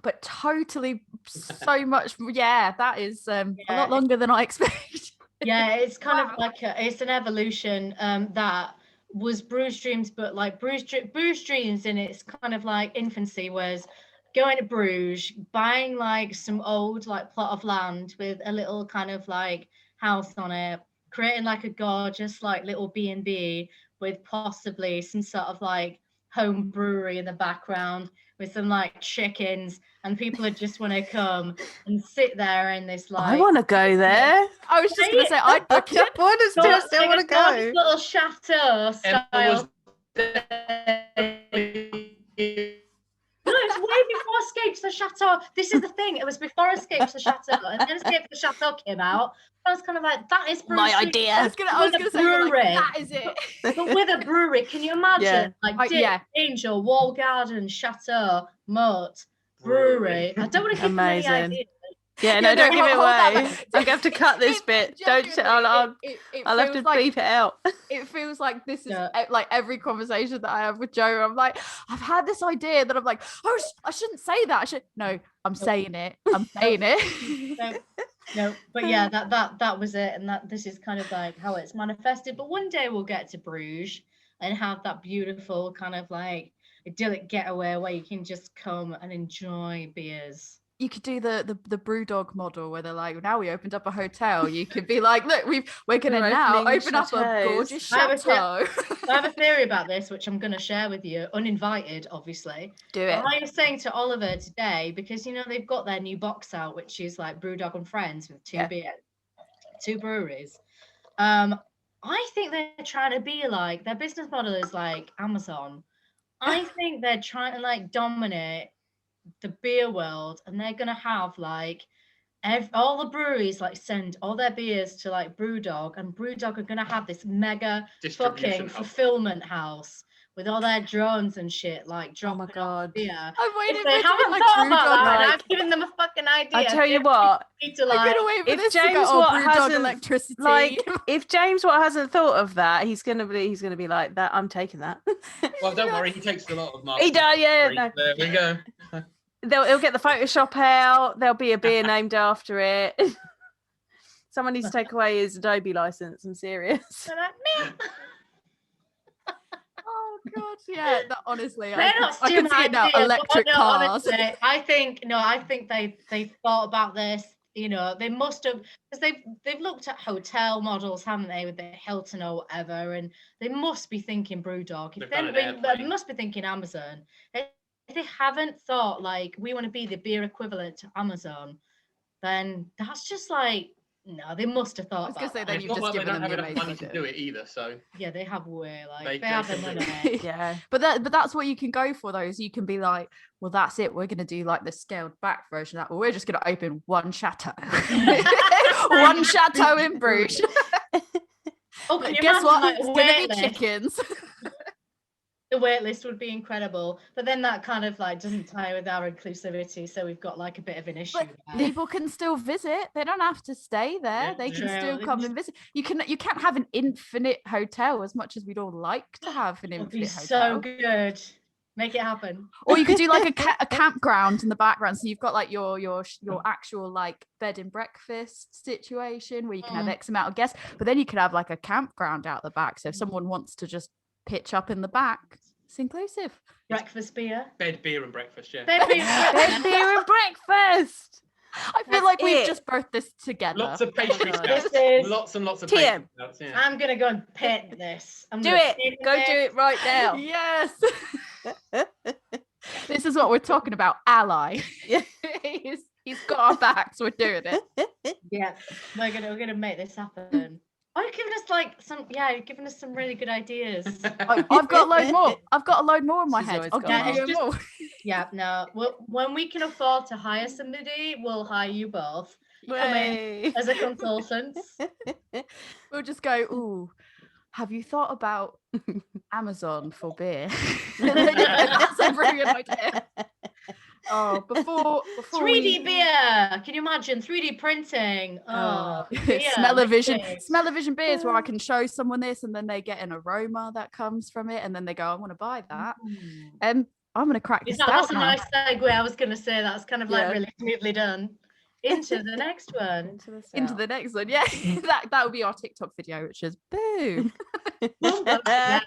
but totally so much. That is a lot longer than I expected. Yeah, it's kind of like it's an evolution that was Brew's Dreams, but like Brew's Dreams in its kind of like infancy was going to Bruges, buying like some old like plot of land with a little kind of like house on it, creating like a gorgeous like little B&B with possibly some sort of like home brewery in the background with some like chickens, and people would just want to come and sit there in this like. I want to go there. I was just going to say, I'd book it. I still want to go. Little chateau style. No, it's way before Escape to the Chateau. This is the thing. It was before Escape to the Chateau, and then Escape to the Chateau came out. I was kind of like, that is my idea. I was gonna say, like, that is it. But with a brewery, can you imagine? Like Angel, Wall Garden, Chateau, Moat, brewery. I don't want to give them any ideas. Yeah, no, Yeah, don't give it hold that away. back. I'm gonna have to cut this bit. Don't. Genuinely, I'll have feels to like, beep it out. It feels like this is Yeah. like every conversation that I have with Joe. I'm like, I've had this idea that I'm like, oh, I shouldn't say that. I should. No, I'm saying it. I'm saying it. No, but yeah, that was it, and that this is kind of like how it's manifested. But one day we'll get to Bruges and have that beautiful kind of like idyllic getaway where you can just come and enjoy beers. You could do the brew dog model where they're like, now we opened up a hotel. You could be like, look, we're gonna We're now opening open up a chateaus. gorgeous I have a chateau. I have a theory about this, which I'm going to share with you, uninvited, obviously. Do But it. I was saying to Oliver today, because you know they've got their new box out, which is like Brewdog and Friends with two breweries. I think they're trying to be like their business model is like Amazon. I think they're trying to like dominate the beer world, and they're gonna have like all the breweries like send all their beers to like Brewdog, and Brewdog are gonna have this mega Distribution fucking hub. fulfillment house with all their drones and shit like Oh my dropping off God. beer. I'm waiting If for they it to haven't be like thought about that, Brewdog. and like- I've given them a fucking idea. I tell you what. Need to I'm like, gonna wait for if this James to go, Watt Brewdog hasn't, electricity. Like, if James Watt hasn't thought of that, he's gonna be like that. I'm taking that. Well, don't worry, he takes a lot of marketing. He does, yeah. Free. No. There we go. He'll get the Photoshop out. There'll be a beer named after it. Someone needs to take away his Adobe license. I'm serious. they're like, "Meh." Oh god, yeah. That, honestly, They're not I can see it now. idea, but Electric no, cars. honestly, I think they thought about this. You know, they must have, because they've looked at hotel models, haven't they, with the Hilton or whatever, and they must be thinking Brewdog. If They've got they, an they airplane. must be thinking Amazon. If they haven't thought like we want to be the beer equivalent to Amazon, then that's just like no, they must have I thought was gonna about say that. then And you've it's not just like they given don't them have the enough money amazing to idea. do it either. So Yeah, they have way like They they have the can do money. Yeah. But that's what you can go for those. You can be like, well, that's it. We're gonna do like the scaled back version of that. Well, we're just gonna open one chateau. One chateau in Bruges. Oh, can you Guess imagine, what? like, It's a gonna wait be list? chickens. The wait list would be incredible, but then that kind of like doesn't tie with our inclusivity, so we've got like a bit of an issue But there. people can still visit. They don't have to stay there. Yeah, They can true. still They come can and visit. You can't have an infinite hotel as much as we'd all like to have an It would be infinite so hotel. good. Make it happen. Or you could do like a campground in the background. So you've got like your actual like bed and breakfast situation where you can have X amount of guests, but then you could have like a campground out the back. So if someone wants to just pitch up in the back, it's inclusive. Breakfast beer. bed, beer, and breakfast. Yeah. Bed beer. Bed, beer, and breakfast. I feel That's like we've it. just birthed this together. Lots of pastry God. stouts. This is- Lots and lots of TM. pastry stouts. Yeah. I'm gonna go and paint this. I'm Do gonna it. paint Go this. do it right now. Yes. This is what we're talking about. Ally. Yeah. he's got our backs. We're doing it. Yeah, we're gonna make this happen. Oh, you're giving us like some. Yeah, you're giving us some really good ideas. I've got a load more. I've got a load more in my She's head. always I'll got give you more. more. Yeah, no. When we can afford to hire somebody, we'll hire you both Way. as a consultant. We'll just go, ooh, have you thought about Amazon for beer? That's a brilliant idea. Oh, before 3D beer. Can you imagine 3D printing? Oh, beer, Smell-o-vision lovely. Smell-o-vision beers where I can show someone this and then they get an aroma that comes from it and then they go, I want to buy that. I'm gonna crack this That's out a now. nice segue. I was going to say that's kind of like Yeah. really smoothly done. Into the next one. Into the next one. Yeah, that would be our TikTok video, which is boom. Yeah.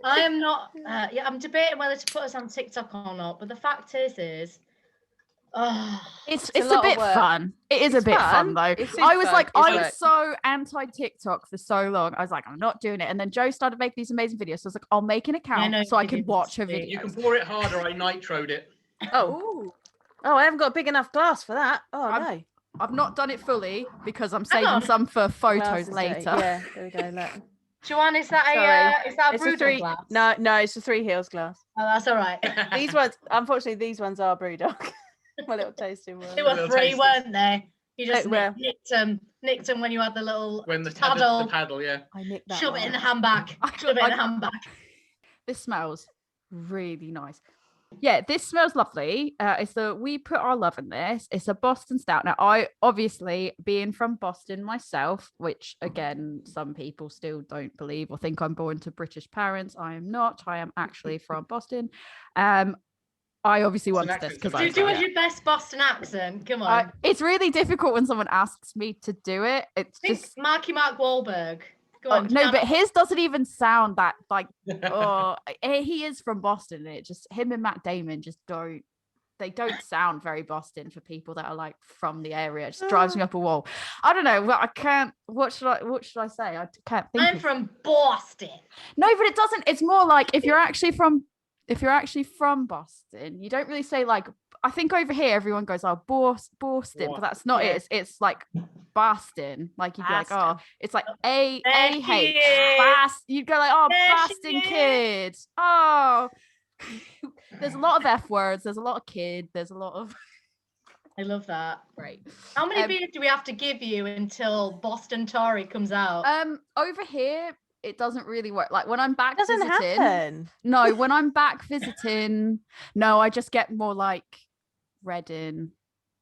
I am not. Yeah, I'm debating whether to put us on TikTok or not. But the fact is, oh, It's a a lot of bit work. fun. It is It's a bit fun. fun though. It's I super was fun. like, It's I work. was so anti TikTok for so long. I was like, I'm not doing it. And then Joe started making these amazing videos. So I was like, I'll make an account know so I you can did watch her this. videos. You can pour it harder. I nitroed it. Oh, I haven't got a big enough glass for that. Oh no. I've not done it fully because I'm Hang saving on. some for photos Glasses, later. Yeah, there we go. Look. Joanne, is that Sorry. is that a It's a Brewdog three. glass? No, it's a Three Hills glass. Oh, that's all right. These ones, unfortunately, these ones are Brewdog. My little tasting one. They were Little free, tasters. weren't they? You just Well. nicked them when you had the little When the paddle. paddle, yeah. I nicked that. Shove it one. in the handbag. I- Shove it in the I- handbag. This smells really nice. Yeah, this smells lovely. We put our love in this. It's a Boston Stout. Now, I obviously, being from Boston myself, which again, some people still don't believe or think I'm born to British parents. I am not. I am actually from Boston. I obviously It's an wanted this accent because Do I do was your best Boston accent. Come on. it's really difficult when someone asks me to do it. It's Think just Mark Wahlberg. Go oh, on. no, jam but it. his doesn't even sound that like. Oh, he is from Boston. And it just him and Matt Damon just don't. They don't sound very Boston for people that are like from the area. It just drives me up a wall. I don't know. Well, I can't. What should I say? I can't think. I'm from Boston. No, but it doesn't. It's more like if you're actually from Boston, you don't really say like. I think over here everyone goes, "Oh, Boston," but that's not Yeah. it. It's like Boston. Like you'd be like, "Oh, Boston. it's like A There H she is. Bast." You'd go like, "Oh, There she Boston is. kid." Oh, there's a lot of F words. There's a lot of kid. There's a lot of I love that. great. How many beers do we have to give you until Boston Tory comes out? Over here it doesn't really work. Like when I'm back Doesn't visiting. happen. No, when I'm back visiting, no, I just get more like Reading.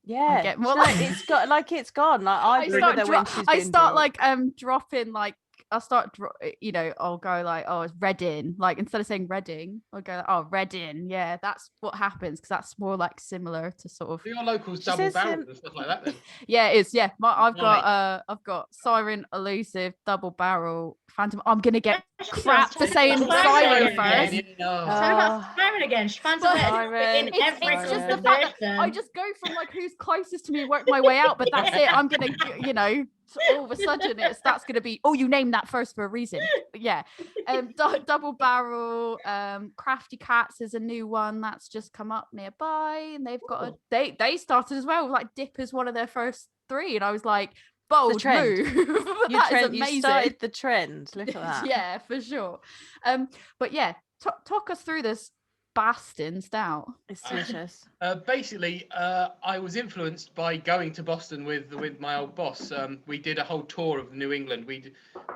Yeah, get more like it's got like it's gone. Like I brewed there when she's I been start dropped. like dropping like I'll go like, oh, it's Reading. Like instead of saying Reading, I'll go like, oh, Reading. Yeah, that's what happens because that's more like similar to sort of. Do your locals She double says, barrels and stuff like that then? Yeah, it is. Yeah, I've Right. got Siren, Elusive, Double Barrel, Phantom. I'm gonna get She does. crap for saying Siren Siren again. first. Sorry about Siren again. She finds a Well, way Siren, in It's every just the conversation. fact that I just go from like who's closest to me, work my way out. But that's it. I'm gonna, all of a sudden that's gonna be. Oh, you named that first for a reason. But yeah, Double Barrel, Crafty Cats is a new one that's just come up nearby, and they've got they started as well. Like Dip is one of their first three, and I was like, bold trend. move. That is amazing. You started the trend. Look at that. Yeah, for sure. But yeah, talk us through this Boston Stout. It's delicious. Basically, I was influenced by going to Boston with my old boss. We did a whole tour of New England. We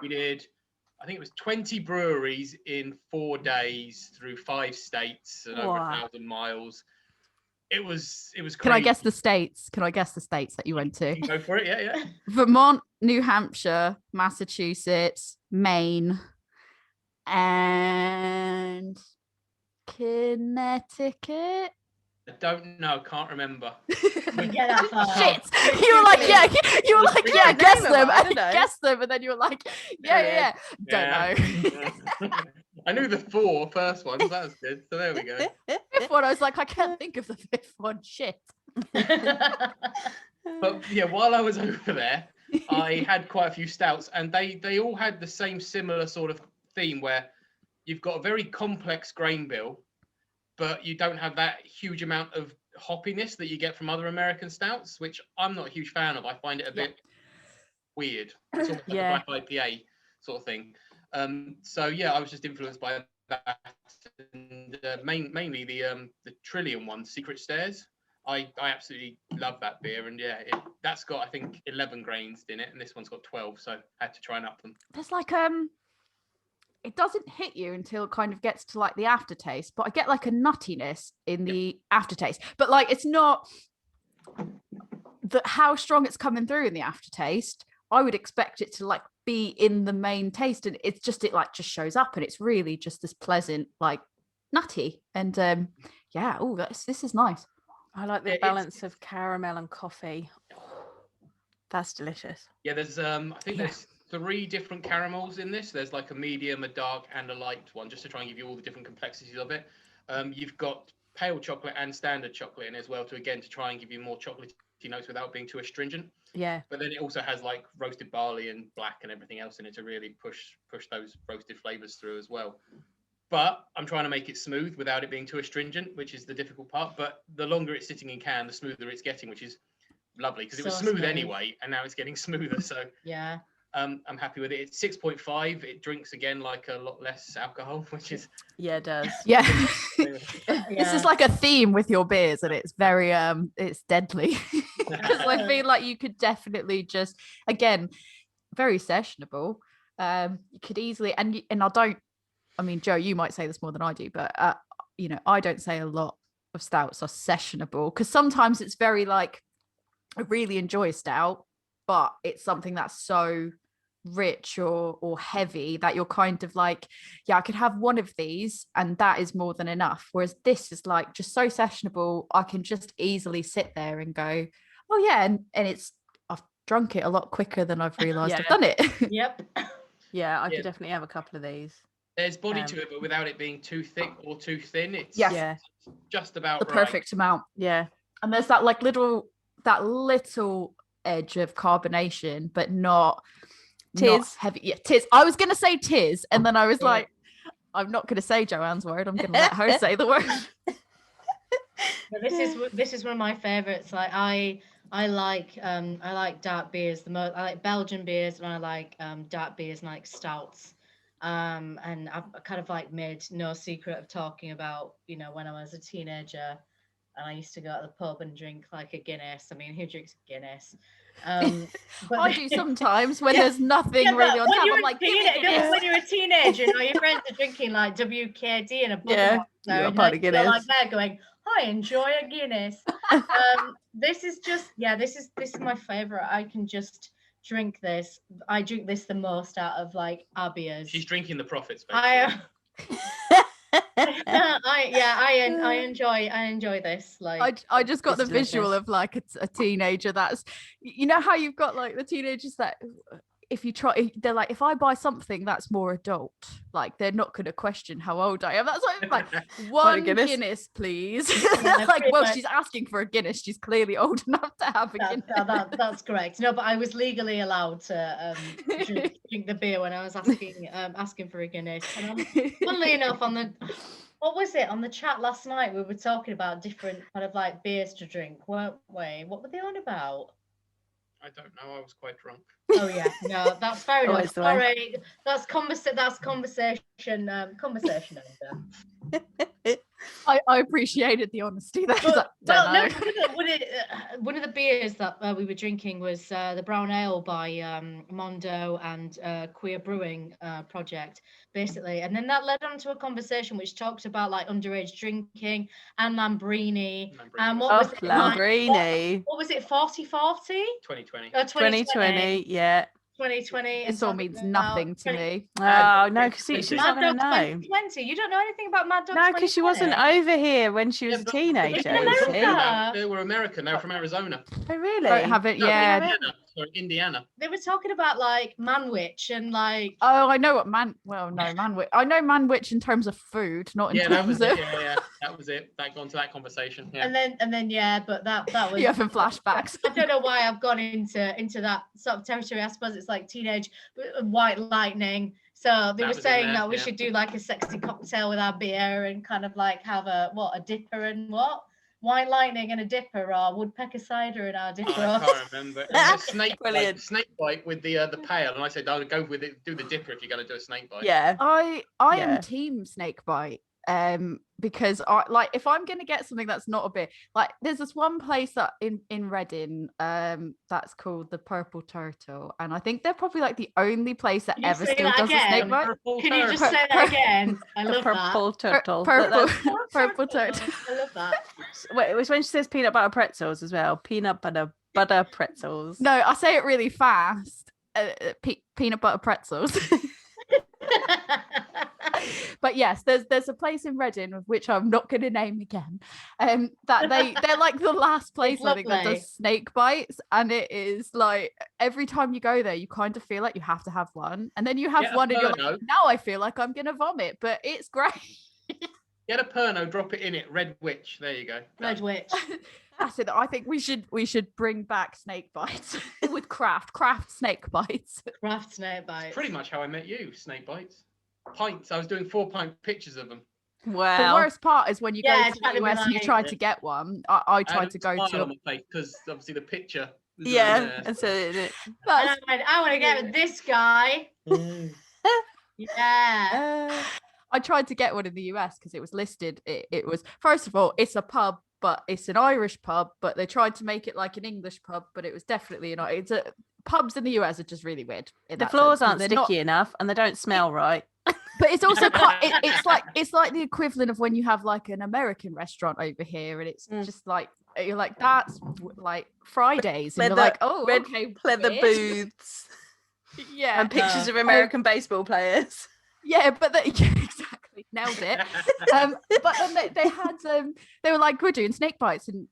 did, I think it was 20 breweries in 4 days through 5 states and over Wow. 1,000 miles. It was crazy. Can I guess the states? That you went to? Go for it, yeah. Vermont, New Hampshire, Massachusetts, Maine, and Connecticut. I don't know, can't remember. Get that far. Shit! You were like, yeah, Yeah, guess name 'em, them, I don't know. guess them, and then you were like, yeah. Don't know. I knew the 4 first ones. That was good. So there we go. Fifth one, I was like, I can't think of the fifth one. Shit. But yeah, while I was over there, I had quite a few stouts, and they all had the same similar sort of theme where you've got a very complex grain bill, but you don't have that huge amount of hoppiness that you get from other American stouts, which I'm not a huge fan of. I find it a bit weird. It's almost like a black IPA sort of thing. So yeah, I was just influenced by that, and mainly the Trillium one, Secret Stairs. I absolutely love that beer, and yeah, that's got I think 11 grains in it, and this one's got 12, so I had to try and up them. There's like it doesn't hit you until it kind of gets to like the aftertaste, but I get like a nuttiness in the aftertaste, but like it's not how strong it's coming through in the aftertaste. I would expect it to like be in the main taste, and it's just it just shows up, and it's really just this pleasant like nutty, and yeah, oh this is nice. I like the balance of caramel and coffee. That's delicious. Yeah, there's I think there's 3 different caramels in this. There's like a medium, a dark, and a light one, just to try and give you all the different complexities of it. You've got pale chocolate and standard chocolate in as well to try and give you more chocolatey notes without being too astringent. Yeah. But then it also has like roasted barley and black and everything else in it to really push those roasted flavors through as well. But I'm trying to make it smooth without it being too astringent, which is the difficult part. But the longer it's sitting in can, the smoother it's getting, which is lovely because it was smooth anyway, and now it's getting smoother. So yeah. I'm happy with it. It's 6.5. It drinks again like a lot less alcohol, which is it does. Yeah. This is like a theme with your beers, and it's very it's deadly because I feel like you could definitely just again very sessionable. You could easily and I mean, Joe, you might say this more than I do, but I don't say a lot of stouts are sessionable, because sometimes it's very like, I really enjoy a stout, but it's something that's so rich or heavy that you're kind of like, yeah, I could have one of these and that is more than enough. Whereas this is like just so sessionable, I can just easily sit there and go, oh yeah, and it's, I've drunk it a lot quicker than I've realized I've done it. Yep. Yeah, I Yeah. could definitely have a couple of these. There's body to it, but without it being too thick or too thin. It's Yeah. just about The right. perfect amount. Yeah. And there's that like little edge of carbonation, but not heavy. Yeah, tis. I was gonna say tis, and then I was like, I'm not gonna say Joanne's word. I'm gonna let her say the word. This is one of my favorites. Like I like dark beers the most. I like Belgian beers, and I like dark beers and like stouts. And I've kind of like made no secret of talking about, you know, when I was a teenager and I used to go to the pub and drink like a Guinness. I mean, who drinks Guinness? But I do sometimes when there's nothing really on tap. I'm like, give me Guinness. when you're a teenager and all your friends are drinking like WKD and a Yeah, and part like, of Guinness. you're like they're going, I enjoy a Guinness. This is my favorite. I can just drink this. I drink this the most out of like our beers. She's drinking the profits. I enjoy this. Like I just got the It's visual delicious. of like a teenager that's, you know how you've got like the teenagers that if you try, they're like, if I buy something that's more adult, like they're not going to question how old I am. That's why I'm like, one Guinness? Guinness, please. Yeah, like, well, much. she's asking for a Guinness. She's clearly old enough to have a Guinness. That's correct. No, but I was legally allowed to drink the beer when I was asking for a Guinness. And funnily enough, on the chat last night, we were talking about different kind of like beers to drink, weren't we? What were they on about? I don't know. I was quite drunk. Oh yeah, no, that's fair enough. Always the way. Sorry, that's conversation. Conversation over. I appreciated the honesty there. One of the beers that we were drinking was the brown ale by Mondo and Queer Brewing Project, basically, and then that led on to a conversation which talked about like underage drinking and Lambrini. And what was it? Lambrini. What was it? 40-40? 2020. 2020, yeah. 2020. This all means nothing to me. Oh no, because she's not Mad going Dog to know. 2020. You don't know anything about Mad Dog. No, because she wasn't over here when she was a teenager. in you see. America. They were American. They were from Arizona. Oh really? Don't have it. No, Yeah. Indiana. Sorry, Indiana. They were talking about like Manwich and like. Oh, I know what Manwich. I know Manwich in terms of food, not in Yeah, that terms was of. it. Yeah, that was it. That got into that conversation. Yeah. And then yeah, but that was. You having flashbacks? I don't know why I've gone into that sort of territory. I suppose it's like teenage white lightning. So they That were was in saying there, that we yeah. should do like a sexy cocktail with our beer and kind of like have a dipper and what? White lightning and a dipper, or woodpecker cider in our dipper. I can't remember. It was a Brilliant. snake bite with the pail, and I said, "I'll go with it. Do the dipper if you're going to do a snake bite." Yeah. I Yeah. am team snake bite. Because I like, if I'm gonna get something that's not a beer, like there's this one place that in Reading that's called the Purple Turtle, and I think they're probably like the only place that Can you ever say still that does a again? snake bite. Can you just say that again? I The love purple turtle. Purple that. purple turtle. I love that. Wait, it was when she says peanut butter pretzels as well. Peanut butter pretzels. No, I say it really fast. Peanut butter pretzels. But yes, there's a place in Reading, of which I'm not going to name again, that they're like the last place I think that lovely. does snake bites, and it is like every time you go there, you kind of feel like you have to have one, and then you have Get a one, and you're like, Pernod. now I feel like I'm going to vomit, but it's great. Get a Pernod, drop it in it. Red Witch. There you go. Red Witch. That's it. I think we should bring back snake bites with craft snake bites. Craft snake bites. Pretty much how I met you. Snake bites. Pints. I was doing 4-pint pictures of them. Wow. The worst part is when you Yeah, go to trying the to be US and you like- try to get one. I tried to go to. on my face because obviously the picture. was Yeah. on there. And so And That's, I want to get with this guy. Yeah. I tried to get one in the US because it was listed. It was, first of all, it's a pub, but it's an Irish pub, but they tried to make it like an English pub, but it was definitely pubs in the US are just really weird. in the that floors sense, 'cause aren't they're not- sticky enough and they don't smell right. But it's also quite it's like the equivalent of when you have like an American restaurant over here, and it's just like you're like, that's like Fridays, and you're like, oh, red okay, leather weird. booths Yeah, and pictures of American baseball players. yeah, but yeah, exactly, nailed it. But then they had they were like, we're doing snake bites, and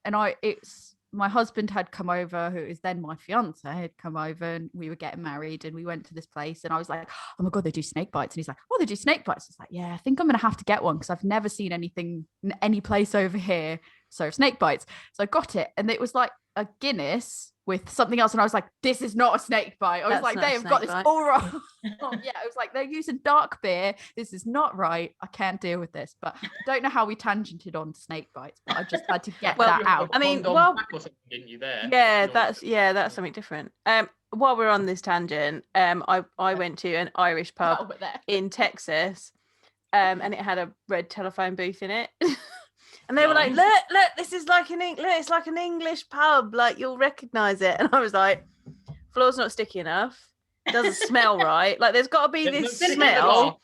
my husband had come over, who is then my fiance, had come over, and we were getting married, and we went to this place, and I was like, oh my god, they do snake bites. And he's like, oh, they do snake bites. I was like, yeah, I think I'm gonna have to get one, because I've never seen any place over here serve snake bites. So I got it, and it was like a Guinness with something else, and I was like, this is not a snake bite. I was like, they have got this all wrong. Yeah, I was like, they're using dark beer, this is not right, I can't deal with this. But I don't know how we tangented on snake bites, but I just had to get that out. I mean, didn't you there? Yeah, that's something different. While we're on this tangent, I went to an Irish pub in Texas, and it had a red telephone booth in it. And they were like, look, this is like it's like an English pub, like you'll recognize it. And I was like, floor's not sticky enough. It doesn't smell right. Like there's got to be this smell.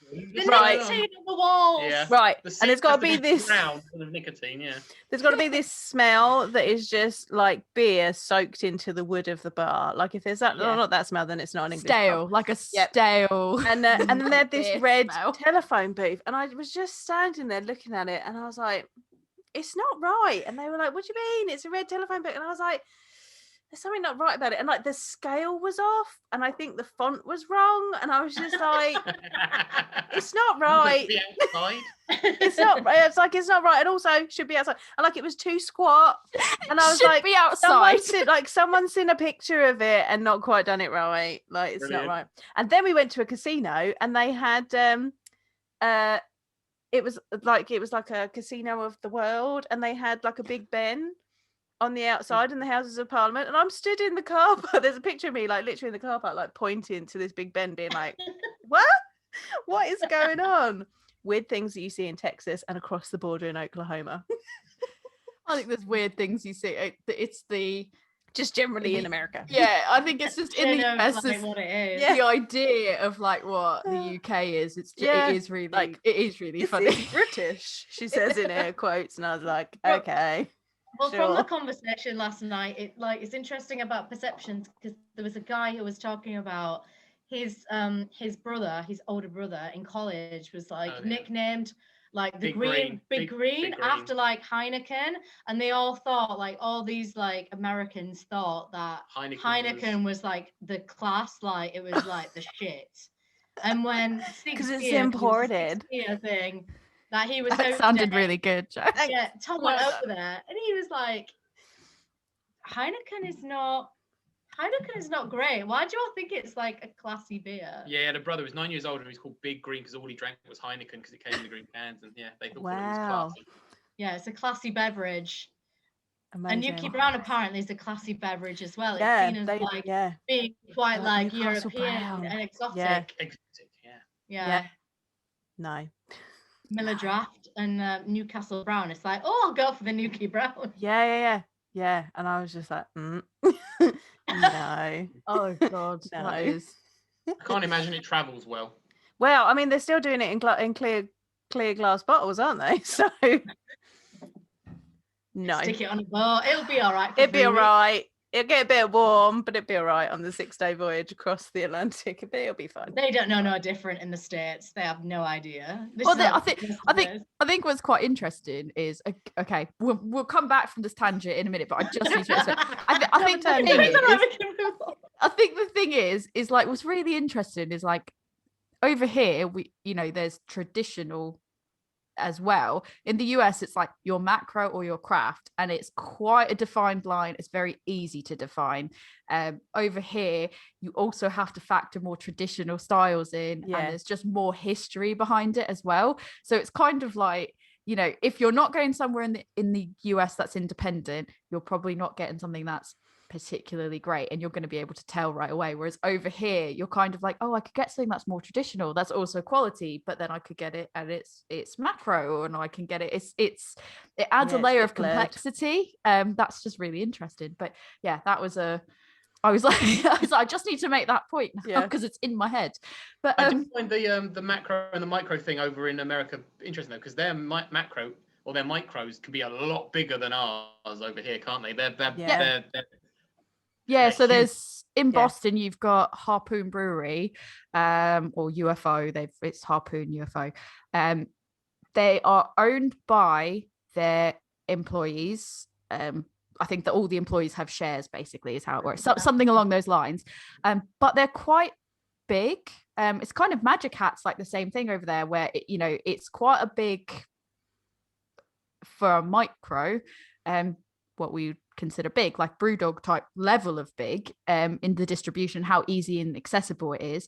Right. On the walls. Yeah. Right. And there's got to be this nicotine, yeah. There's got to be this smell that is just like beer soaked into the wood of the bar. Like if there's not that smell, then it's not an English stale, pub. like a stale. And then they had this red smell. telephone booth, and I was just standing there looking at it, and I was like, it's not right. And they were like, what do you mean? It's a red telephone booth. And I was like, there's something not right about it. And like the scale was off, and I think the font was wrong. And I was just like, it's not right. It's not. It's like it's not right. And also should be outside. And like it was too squat. And I was like, be outside. Someone's seen a picture of it and not quite done it right. Like it's not right. And then we went to a casino, and they had it was like a casino of the world, and they had like a Big Ben on the outside in the Houses of Parliament, and I'm stood in the car park. There's a picture of me like literally in the car park, like pointing to this Big Ben, being like, what is going on? Weird things that you see in Texas and across the border in Oklahoma. I think there's weird things you see. It's just generally in America. Yeah, I think it's just in the US. Like what it is. The idea of like what the UK is. It is really like it is really funny. It's British, she says in air quotes, and I was like, okay. Well, from the conversation last night, it's interesting about perceptions, because there was a guy who was talking about his brother, his older brother in college was like nicknamed like the Big Green after like Heineken, and they all thought, like all these like Americans thought that Heineken was like the class, like it was like the shit. And when because it's imported thing that he was that sounded really good, Jack. Yeah, Tom went over there and he was like, Heineken is not great. Why do you all think it's like a classy beer? Yeah, the brother was 9 years old and he was called Big Green because all he drank was Heineken because it came in the green cans, and yeah, they thought it was classy. Yeah, it's a classy beverage. Amazing. And Nuki Brown apparently is a classy beverage as well. It's yeah, seen as being quite like European and exotic. Yeah. Exotic, yeah. No. Miller Draft and Newcastle Brown. It's like, oh, I'll go for the Nuki Brown. Yeah. And I was just like, no. Oh God, no. That is. I can't imagine it travels well. Well, I mean, they're still doing it in clear glass bottles, aren't they? So no. Stick it on a boat. It'll be all right. It'll be all right. It'll get a bit warm, but it'll be all right on the 6-day voyage across the Atlantic. It'll be fun. They don't know no different in the States. They have no idea. I think what's quite interesting is okay. We'll come back from this tangent in a minute, but I just need to. I think the thing is like what's really interesting is like over here there's traditional as well. In the US, it's like your macro or your craft, and it's quite a defined line. It's very easy to define. Over here, you also have to factor more traditional styles in, and there's just more history behind it as well. So it's kind of like, if you're not going somewhere in the US that's independent, you're probably not getting something that's particularly great, and you're going to be able to tell right away. Whereas over here, you're kind of like, oh, I could get something that's more traditional, that's also quality, but then I could get it and it's macro, and I can get it. It adds a layer of complexity. That's just really interesting. But yeah, that was a I was like, I just need to make that point because it's in my head. But I do find the macro and the micro thing over in America interesting though, because their macro or their micros can be a lot bigger than ours over here, can't they? They're so huge. there's in Boston, you've got Harpoon Brewery, or UFO. It's Harpoon UFO. They are owned by their employees. I think that all the employees have shares, basically, is how it works. Something along those lines. But they're quite big. It's kind of Magic Hat's like the same thing over there, where it's quite a big for a micro, what we consider big, like Brewdog type level of big, in the distribution, how easy and accessible it is.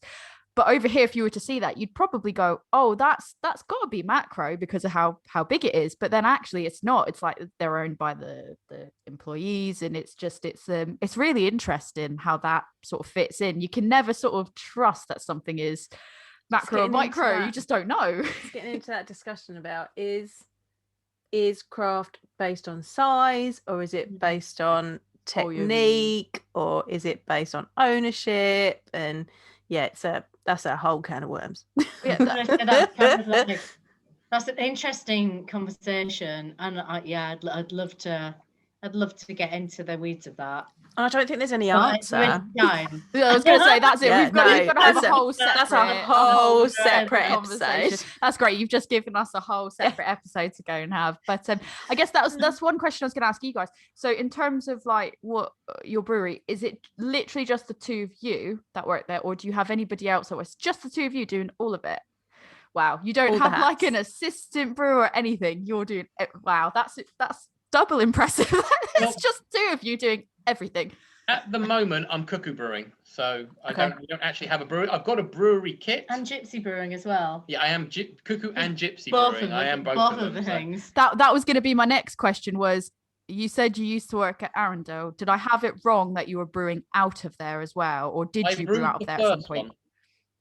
But over here, if you were to see that, you'd probably go, oh, that's got to be macro because of how big it is. But then actually it's not. It's like they're owned by the employees, and it's really interesting how that sort of fits in. You can never sort of trust that something is macro or micro. You just don't know. It's getting into that discussion about is craft based on size, or is it based on technique, or is it based on ownership? And that's a whole can of worms. That's an interesting conversation, and I'd love to get into the weeds of that. I don't think there's any answer. I was going to say that's it. We've got to have a whole separate. That's a whole separate episode. That's great. You've just given us a whole separate episode to go and have. But I guess that's one question I was going to ask you guys. So in terms of like what your brewery, is it literally just the two of you that work there, or do you have anybody else that was just the two of you doing all of it? Wow, you don't have like an assistant brewer or anything. You're doing it. Wow, that's double impressive. It's just two of you doing everything. At the moment, I'm Cuckoo Brewing, so we don't actually have a brewery. I've got a brewery kit and Gypsy Brewing as well. Yeah, I am Cuckoo and Gypsy Brewing. I am both of the things. That was going to be my next question. Was you said you used to work at Arundel? Did I have it wrong that you were brewing out of there as well, or did you brew out of there at some point?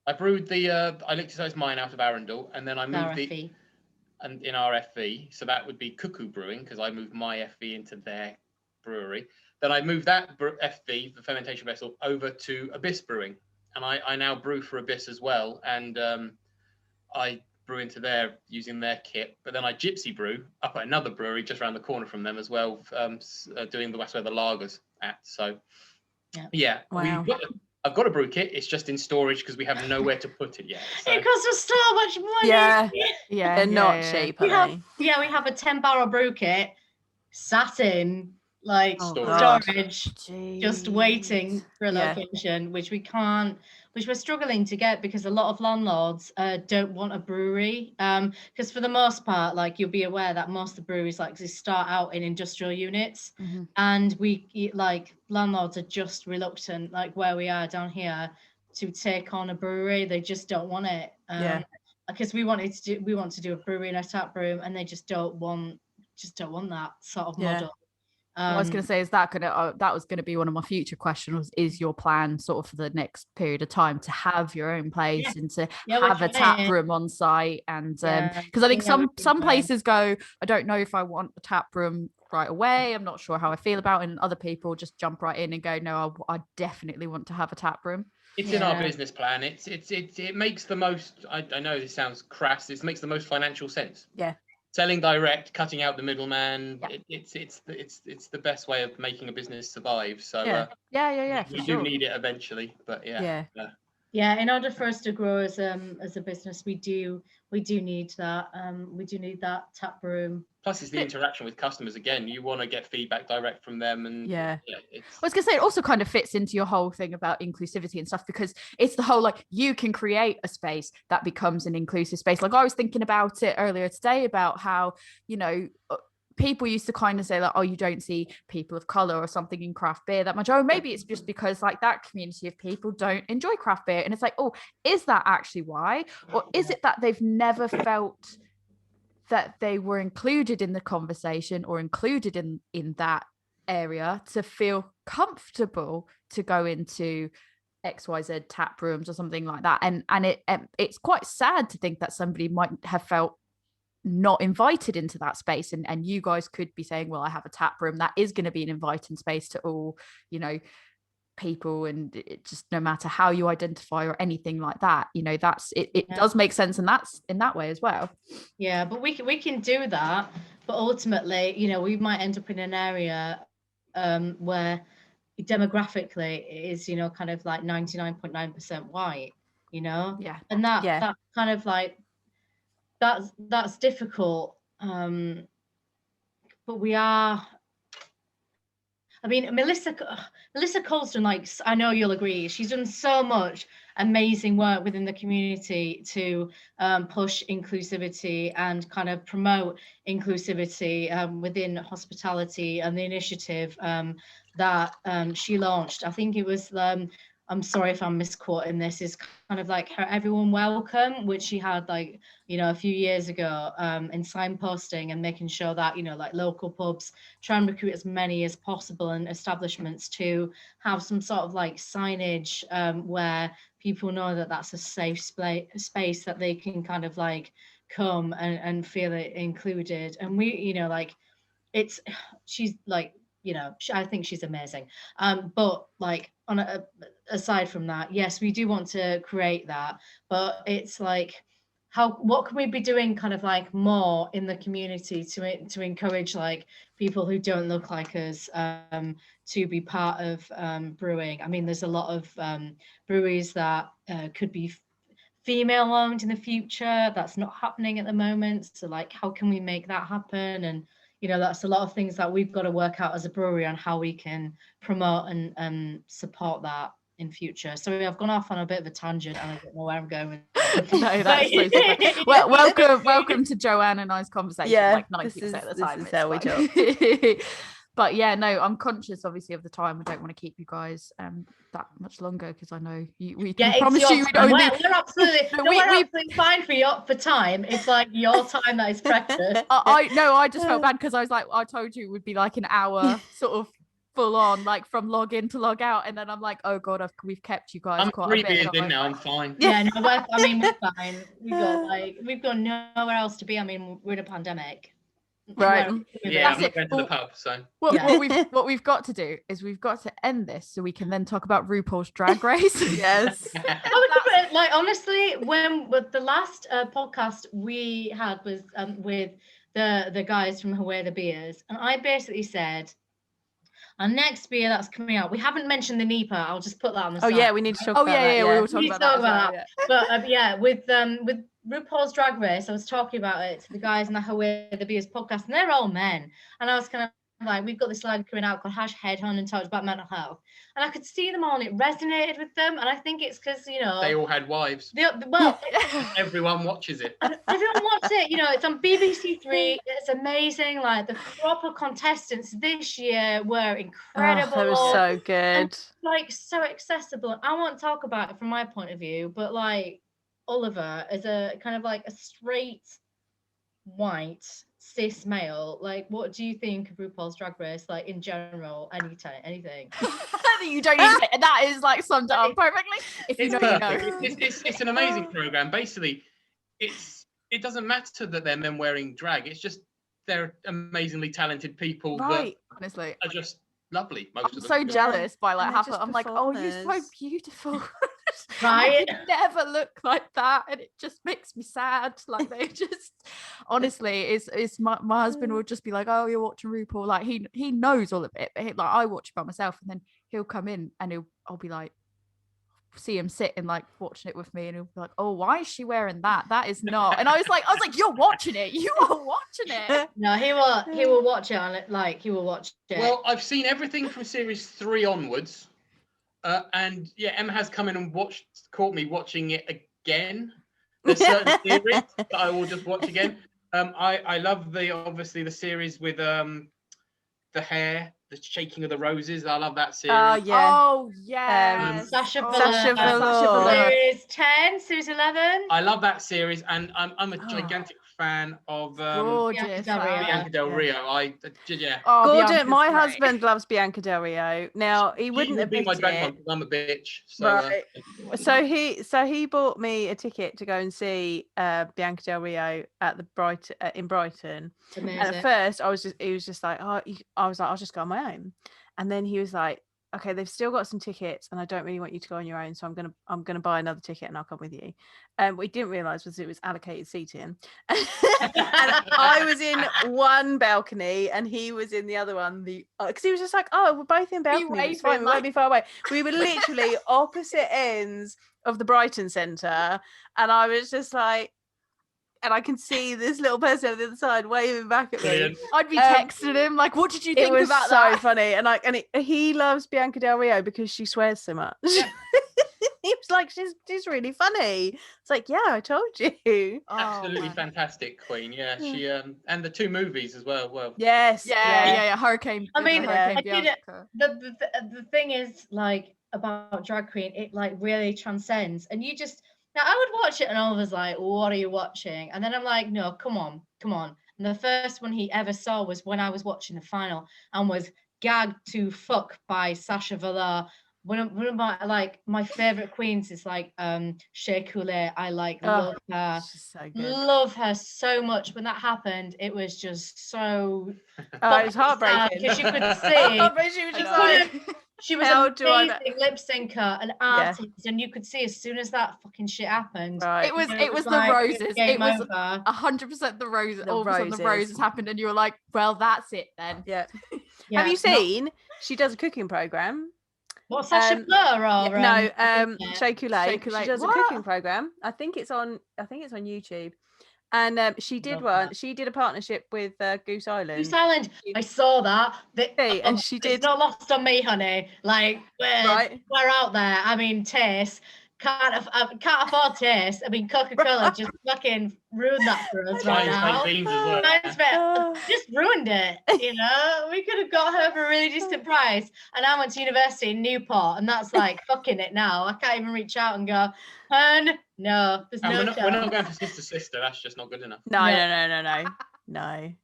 I brewed I liquidized mine out of Arundel, and then I moved in RFV, so that would be Cuckoo Brewing because I moved my FV into their brewery. Then I moved that FV, the fermentation vessel, over to Abyss Brewing, and I now brew for Abyss as well, and I brew into there using their kit. But then I gypsy brew up at another brewery just around the corner from them as well, doing that's where the lager's at. So wow. I've got a brew kit. It's just in storage because we have nowhere to put it yet. So. It costs us so much money. They're not cheap. We have a 10-barrel brew kit sat in storage, just waiting for a location, which we're struggling to get because a lot of landlords don't want a brewery. Because for the most part, like you'll be aware that most of the breweries they start out in industrial units, and landlords are just reluctant, like where we are down here, to take on a brewery. They just don't want it. Because we want to do a brewery in a tap room, and they just don't want that sort of model. I was going to say, that was going to be one of my future questions. Is your plan sort of for the next period of time to have your own place and to have a tap room on site? And because I think some places go, I don't know if I want a tap room right away. I'm not sure how I feel about it. And other people just jump right in and go, no, I definitely want to have a tap room. It's in our business plan. It makes the most. I know this sounds crass. It makes the most financial sense. Yeah. Selling direct, cutting out the middleman. It's the best way of making a business survive. So we do need it eventually, but in order for us to grow as a business, we do need that. We do need that tap room. Plus, it's the interaction with customers. Again, you want to get feedback direct from them, and I was gonna say it also kind of fits into your whole thing about inclusivity and stuff, because it's the whole you can create a space that becomes an inclusive space. Like I was thinking about it earlier today about how people used to kind of say that, oh, you don't see people of color or something in craft beer that much. Oh, maybe it's just because that community of people don't enjoy craft beer, and it's oh, is that actually why, or is it that they've never felt that they were included in the conversation or included in that area to feel comfortable to go into XYZ tap rooms or something like that? And it's quite sad to think that somebody might have felt not invited into that space, and you guys could be saying, well, I have a tap room that is going to be an inviting space to all people, and it just, no matter how you identify or anything like that, you know, that's it does make sense, and that's in that way as well. Yeah, but we can do that, but ultimately, you know, we might end up in an area where demographically it is, you know, kind of like 99.9% white, you know. Yeah. And that Yeah. that kind of like that's difficult, but we are, I mean, Melissa Colston, like, I know you'll agree, she's done so much amazing work within the community to push inclusivity and kind of promote inclusivity within hospitality, and the initiative that she launched. I think it was, I'm sorry if I'm misquoting this, is kind of like her Everyone Welcome, which she had, like, you know, a few years ago, in signposting and making sure that, you know, like local pubs try and recruit as many as possible, and establishments to have some sort of like signage where people know that that's a safe space that they can kind of like come and feel it included. And we, you know, like, she's like, you know, I think she's amazing. But like, aside from that, yes, we do want to create that, but it's like, what can we be doing kind of like more in the community to encourage like people who don't look like us to be part of brewing? I mean, there's a lot of breweries that could be female owned in the future. That's not happening at the moment. So like, how can we make that happen? And, you know, that's a lot of things that we've got to work out as a brewery on how we can promote and support that in future. Sorry, I've gone off on a bit of a tangent and I don't know where I'm going with it. No, that's so super. Well, welcome to Joanne and I's conversation. Yeah, like 90% of the time. This is how we talk. But yeah, no, I'm conscious obviously of the time. I don't want to keep you guys that much longer, because I know we promise you we don't. We're absolutely fine for time. It's like your time that is precious. I just felt bad, because I was like, I told you it would be like an hour sort of full on, like from log in to log out, and then I'm like, oh god, we've kept you guys quite a bit. 3 beers in now, I'm fine. Yeah, no, I mean, we're fine. We've got nowhere else to be. I mean, we're in a pandemic. Right. Yeah, I'm not going to the pub, so. What we've got to do is we've got to end this so we can then talk about RuPaul's Drag Race. Yes. Like, honestly, with the last podcast we had was with the guys from Away the Beers, and I basically said, our next beer that's coming out, we haven't mentioned the NEPA. I'll just put that on the side. Oh yeah, we need to talk about that. We will talk about that. Yeah. But yeah, with RuPaul's Drag Race, I was talking about it to the guys in the Away the Beers podcast, and they're all men. And I was kind of like, we've got this slide coming out called #Headhunt and talks about mental health. And I could see them all, and it resonated with them. And I think it's because, you know, they all had wives. Well, everyone watches it. Everyone watches it. You know, it's on BBC Three. It's amazing. Like, the proper contestants this year were incredible. Oh, they were so good. And, like, so accessible. I won't talk about it from my point of view, but like, Oliver is a kind of like a straight white cis male. Like, what do you think of RuPaul's Drag Race, like, in general? Anything? You don't even say, that is like summed up perfectly. If you know, you know. It's an amazing program. Basically, it doesn't matter that they're men wearing drag. It's just they're amazingly talented people that honestly are just lovely. I'm so jealous by like half. I'm like, oh, you're so beautiful. Right? I could never look like that, and it just makes me sad. Like, they just, honestly, it's my husband will just be like, oh, you're watching RuPaul. Like, he knows all of it, but like, I watch it by myself, and then he'll come in and I'll be like, see him sitting like watching it with me, and he'll be like, oh, why is she wearing that? That is not. And I was like, you're watching it. You are watching it. No, he will watch it on it. Like, he will watch it. Well, I've seen everything from series 3 onwards. And yeah, Emma has come in and caught me watching it again. There's certain series that I will just watch again. I love obviously the series with the hair, the shaking of the roses. I love that series. Oh yeah. Oh yeah. Sasha Velour. Series 10, series 11. I love that series, and I'm a gigantic fan of gorgeous Bianca Del Rio. Gordon, Bianca's my great. husband loves Bianca Del Rio. Now, he wouldn't would be admit my drag it. mum because I'm a bitch. So, Right. So he bought me a ticket to go and see Bianca Del Rio at the in Brighton. Amazing. And at first, he was just like, oh, I was like, I'll just go on my own. And then he was like, okay, they've still got some tickets, and I don't really want you to go on your own, so I'm gonna buy another ticket and I'll come with you. What we didn't realise was it was allocated seating, and I was in one balcony and he was in the other one. Because he was just like, "Oh, we're both in balcony. It's fine. We won't be far away." We were literally opposite ends of the Brighton Centre, and I was just like. And I can see this little person on the other side waving back at me. I'd be texting him like, "What did you think about that?" It was so funny, and he loves Bianca Del Rio because she swears so much. He was like, "She's really funny." It's like, yeah, I told you. Absolutely fantastic Queen. Yeah, she and the 2 movies as well. Well, Yes, yeah. Hurricane. I mean, Hurricane the thing is, like, about Drag Queen, it like really transcends, and you just. Now, I would watch it and all of us like, what are you watching? And then I'm like, no, come on. And the first one he ever saw was when I was watching the final and was gagged to fuck by Sacha Velour. One of my favorite queens is like Shea Coulee. I love her. She's so good. Love her so much. When that happened, it was just so it was heartbreaking because you could see she was just like she was an amazing lip syncer, an artist, and you could see as soon as that fucking shit happened. Right. It was the like, roses. It was over. 100% the roses. All of a sudden the roses happened, and you were like, "Well, that's it then." Yeah. Have you seen? She does a cooking program. What, Sacha Velour or Shea Coulee. She does a cooking program. I think it's on YouTube. And she did one. She did a partnership with Goose Island. Goose Island. I saw that. And she did. It's not lost on me, honey. Like we're out there. I mean, taste can't afford taste. I mean, Coca-Cola just fucking ruined that for us right now. Just ruined it. You know, we could have got her for a really decent price. And I went to university in Newport, and that's like fucking it now. I can't even reach out and go, hun. No, there's no chance. We're not going for sister. That's just not good enough. No. And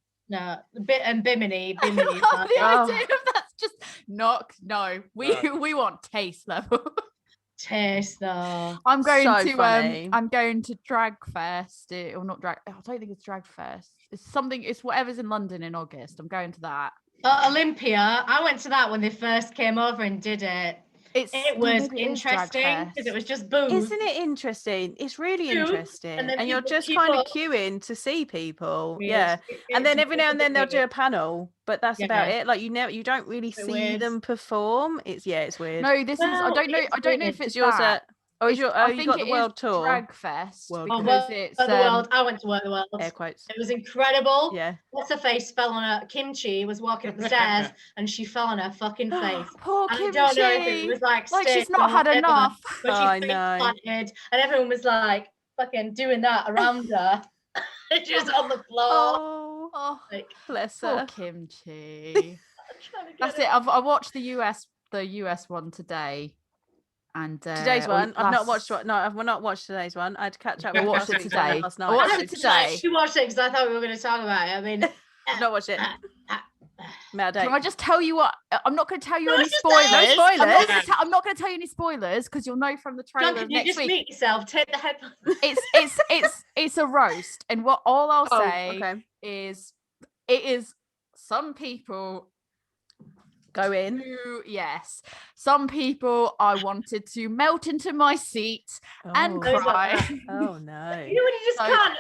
Bimini. The idea of that's just no. We want taste level. Taste though. I'm going to Drag Fest or not Drag. I don't think it's Drag Fest. It's whatever's in London in August. I'm going to that. Olympia. I went to that when they first came over and did it. It was interesting because it was just booze. Isn't it interesting? It's really interesting. And you're just kind of queuing to see people. Yeah. And then every now and then they'll do a panel, but that's about it. Like you don't really see them perform. It's weird. No, this is I don't know if it's yours at you got the world tour. Drag Fest. It's the world. I went to World the World. Air quotes. It was incredible. Yeah. What's her face fell on her. Kimchi was walking up the stairs and she fell on her fucking face. Poor Kimchi. I don't know if it was like she's not had enough. But she planted, and everyone was like fucking doing that around her. Just on the floor. Oh, bless her. Poor Kimchi. That's it. I watched the US one today. And today's one, I've not watched. No, I've not watched today's one. I had to catch up. I watched it today. Last night. I watched it today. You watched it because I thought we were going to talk about it. I mean, I've not watched it. Can I just tell you what? I'm not going to tell you any spoilers. No spoilers. I'm not going to tell you any spoilers because you'll know from the trailer. John, can you just mute yourself? Take the headphones. It's a roast, and all I'll say is it is some people. Go in. Yes. Some people I wanted to melt into my seat and cry. Oh no. You know when you just can't.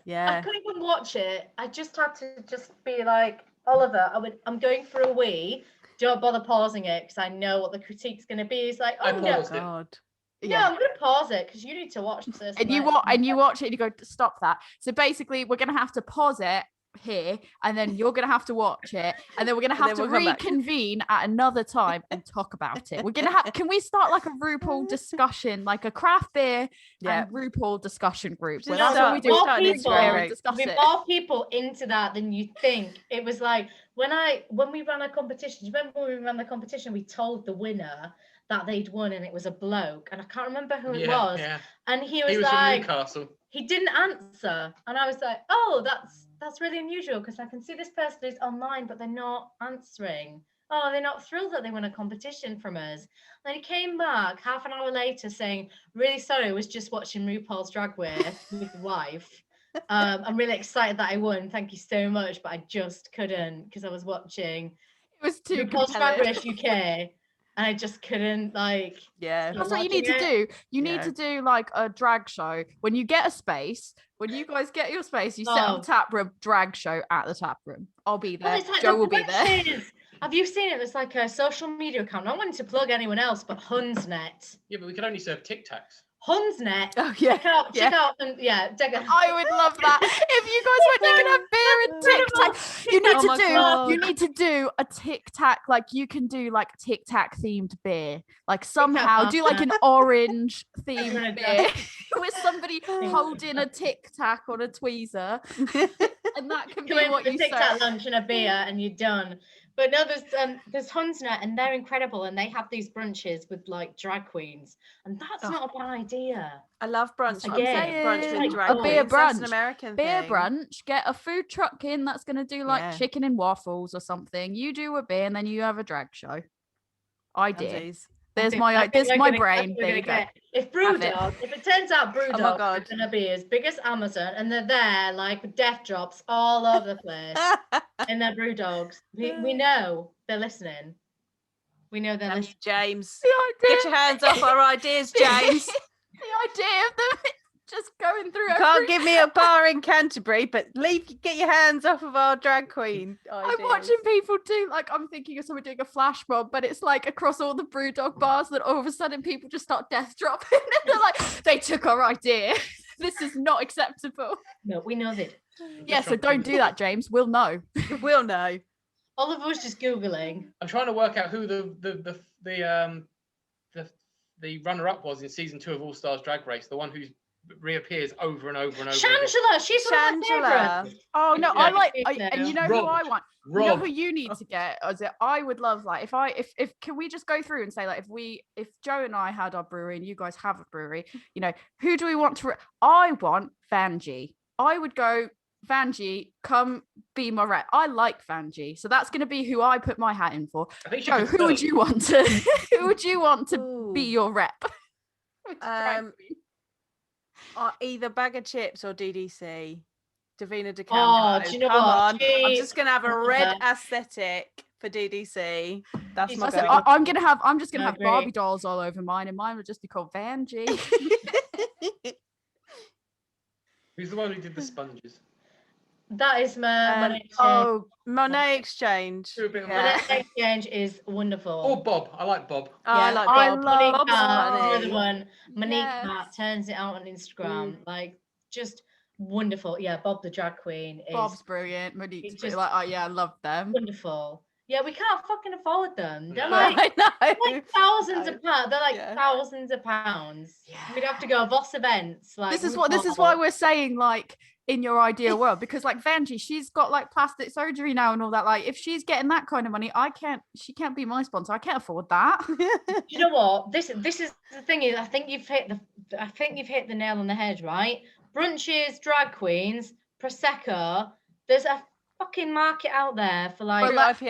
Yeah. I couldn't even watch it. I just had to just be like, Oliver, I'm going for a wee. Don't bother pausing it because I know what the critique's going to be. He's like, oh no. God. Yeah, I'm going to pause it because you need to watch this. And you watch it and you go, stop that. So basically, we're going to have to pause it here, and then you're gonna have to watch it, and then we're gonna have to reconvene at another time and talk about it. We're gonna have. Can we start like a RuPaul discussion, like a craft beer and RuPaul discussion group? Where that's what we do. More people into that than you think. It was like when we ran a competition. Do you remember when we ran the competition? We told the winner that they'd won, and it was a bloke, and I can't remember who it was. Yeah. And he was like, from Newcastle. He didn't answer, and I was like, oh, that's really unusual because I can see this person is online, but they're not answering. Oh, they're not thrilled that they won a competition from us. Then he came back half an hour later saying, really sorry, I was just watching RuPaul's Drag Race with the wife. I'm really excited that I won. Thank you so much, but I just couldn't because I was watching RuPaul's Drag Race UK. and I just couldn't like. Yeah. That's what you need to do. You need to do like a drag show. When you get a space, when you guys get your space, you set up a tap room drag show at the tap room. I'll be there. It's like Joe will be there. Have you seen it? It's like a social media account. I wanted to plug anyone else, but Hunsnet. Yeah, but we can only serve Tic Tacs. Hunsnet. Oh yeah. Check out, and I would love that. If you guys went, you can have beer and Tic Tac. You need to do a Tic Tac, like you can do like Tic Tac themed beer, like somehow do like an orange themed beer with somebody holding a Tic Tac on a tweezer, and that can be what you Tic Tac lunch and a beer, and you're done. But no, there's Hunsnet, and they're incredible, and they have these brunches with like drag queens, and that's not a bad idea. I love brunch. Again, brunch with like drag a beer queens. That's brunch. an American Beer thing. brunch. Get a food truck in that's going to do like chicken and waffles or something. You do a beer, and then you have a drag show. Idea. There's my brain. There you go. If Brewdog, if it turns out Brewdog is going to be as big as Amazon, and they're there like with death drops all over the place in their Brewdogs, we know they're listening. We know they're listening. James, get your hands off our ideas, James. The idea of them just going through. You can't give me a bar in Canterbury, but get your hands off of our drag queen ideas. I'm watching people do, like, I'm thinking of someone doing a flash mob, but it's like across all the Brewdog bars that all of a sudden people just start death dropping. And they're like, they took our idea. This is not acceptable. No, we know that. Yeah, so don't do that, James. We'll know. We'll know. All of us just Googling. I'm trying to work out who the runner-up was in season 2 of All Stars Drag Race, the one who reappears over and over and over. Shangela, she's one of my favorites. Oh no, Yeah. And you know Rob. who I want. Rob. You know who you need to get? I would love, like, if can we just go through and say, like, if Joe and I had our brewery and you guys have a brewery, you know, who do we want to? I want Vanjie. I would go, Vanjie, come be my rep. I like Vanjie, so that's going to be who I put my hat in for. Joe, who would you want to be your rep? Either Bag of Chips or DDC. Davina DeCampo. Oh, do you know Come what? on. I'm just gonna have a red aesthetic for DDC. That's my goal. I'm just gonna have Barbie dolls all over mine, and mine would just be called Vanjie. Who's the one who did the sponges? That is my Monet Exchange. Monet Exchange is wonderful. Or Bob. I like Bob. I like Bob. I love Bob's funny. the one. Monique Cat turns it out on Instagram. Like, just wonderful. Yeah, Bob the drag queen is Bob's brilliant. Monique's just like, oh yeah, I love them. Wonderful. Yeah, we can't fucking afford them. They're No. like, I know. like thousands of pounds. They're like thousands of pounds. Yeah. We'd have to go Voss events. Like, This is why we're saying, like, in your ideal world, because like Vanjie, she's got like plastic surgery now and all that. Like, if she's getting that kind of money, she can't be my sponsor. I can't afford that. You know what? This is the thing is, I think you've hit the nail on the head, right? Brunches, drag queens, prosecco. There's a fucking market out there for like burlesque.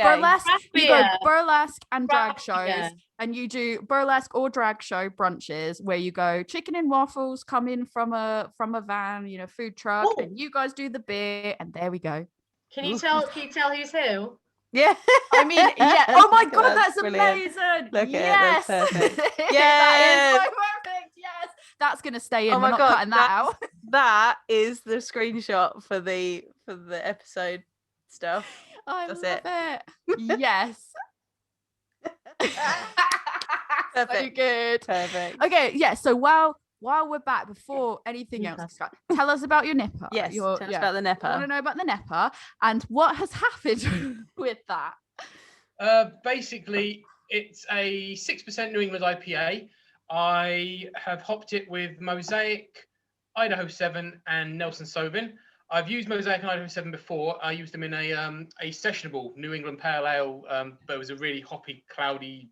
You go beer. burlesque and drag Craft shows, beer. and you do burlesque or drag show brunches where you go chicken and waffles come in from a van, you know, food truck, and you guys do the beer, and there we go. Can you tell who's who? Yeah. I mean, yeah. Oh my god, that's brilliant. amazing. Look at yes. it, that's perfect. That is so perfect. Yes. That's gonna stay in. Oh We're my not God, cutting that out. That is the screenshot for the episode stuff. I That's love it. Yes. So Perfect. good. Perfect. Okay, yeah. So while we're back, before anything else, tell us about your nipper. Yes, tell us about the I want Nipper. to know about the nipper and what has happened with that. Basically, it's a 6% New England IPA. I have hopped it with Mosaic, Idaho 7, and Nelson Sauvin. I've used Mosaic and Idaho 7 before. I used them in a sessionable New England Pale Ale, but it was a really hoppy, cloudy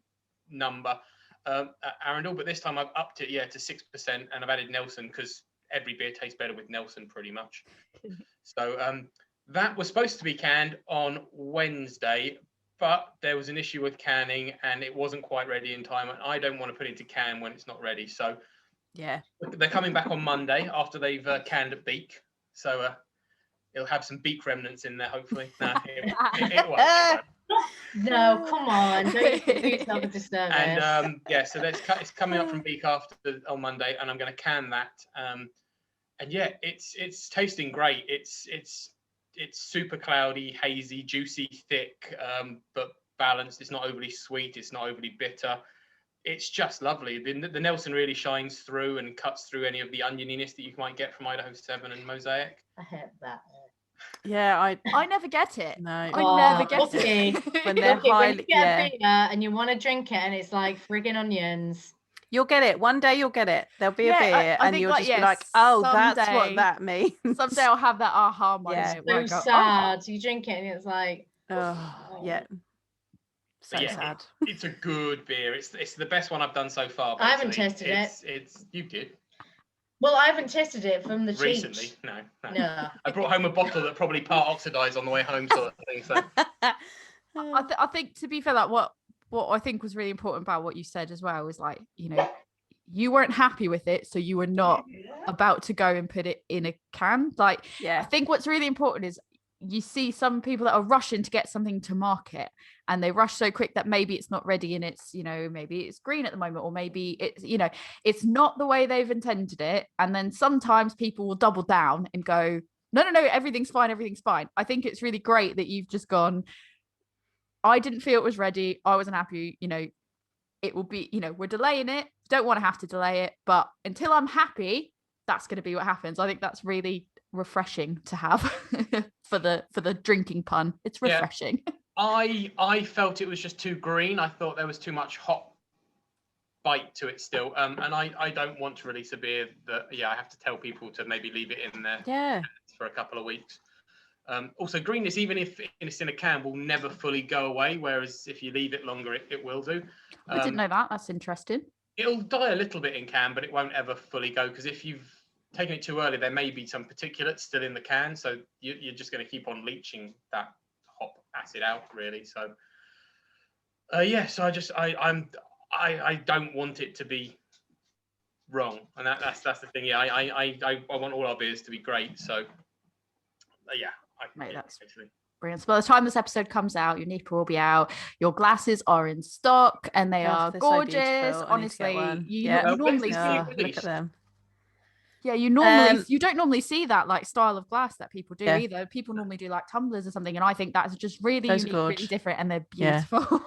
number at Arundel. But this time I've upped it, to 6%, and I've added Nelson because every beer tastes better with Nelson, pretty much. So that was supposed to be canned on Wednesday, but there was an issue with canning, and it wasn't quite ready in time. And I don't want to put it into can when it's not ready. So Yeah. they're coming back on Monday after they've canned at Beak. So it'll have some Beak remnants in there, hopefully. Nah, it won't. No, come on. Don't do yourself a disservice. And so it's coming up from Beak after on Monday, and I'm going to can that. And yeah, it's tasting great. It's super cloudy, hazy, juicy, thick, but balanced. It's not overly sweet. It's not overly bitter. It's just lovely. The Nelson really shines through and cuts through any of the onioniness that you might get from Idaho 7 and Mosaic. I hate that. Yeah, I never get it. No. I never get okay. it. When they're When highly, you get a beer and you want to drink it and it's like friggin' onions. you'll get it. One day you'll get it. There'll be a Yeah, beer, I and think, you'll like, just be like, "Oh, that's what someday- that means." Someday I'll have that aha moment. Yeah. where I So go, sad. You drink it and it's like, Oh, yeah. So But yeah, sad. It's a good beer. It's the best one I've done so far. I haven't basically. tested It's you did well, I haven't tested it from the recently. cheap. No. No. I brought home a bottle that probably part oxidized on the way home, sort of thing. So I think, to be fair, like what I think was really important about what you said as well is, like, you weren't happy with it, so you were not about to go and put it in a can. Like, I Yeah. think what's really important is you see some people that are rushing to get something to market, and they rush so quick that maybe it's not ready, and it's, maybe it's green at the moment, or maybe it's, it's not the way they've intended it. And then sometimes people will double down and go, no, everything's fine. I think it's really great that you've just gone, I didn't feel it was ready. I wasn't happy. It will be, we're delaying it. Don't want to have to delay it, but until I'm happy, that's going to be what happens. I think that's really refreshing to have for the drinking pun. It's refreshing. Yeah. I felt it was just too green. I thought there was too much hop bite to it still. And I don't want to release a beer that I have to tell people to maybe leave it in there for a couple of weeks. Also, greenness, even if it's in a can, will never fully go away, whereas if you leave it longer, it will do. I didn't know that. That's interesting. It'll die a little bit in can, but it won't ever fully go, because if you've taken it too early, there may be some particulates still in the can, so you're just going to keep on leaching that hop acid out, really. So so I don't want it to be wrong, and that's the thing. I want all our beers to be great. So That's brilliant. So by the time this episode comes out, your Nipah will be out. Your glasses are in stock, and they are they're so gorgeous. beautiful. I need to get Honestly, one. you normally look at them. Yeah, you don't normally see that like style of glass that people do either. People normally do like tumblers or something, and I think that's just really unique, really different, and they're beautiful.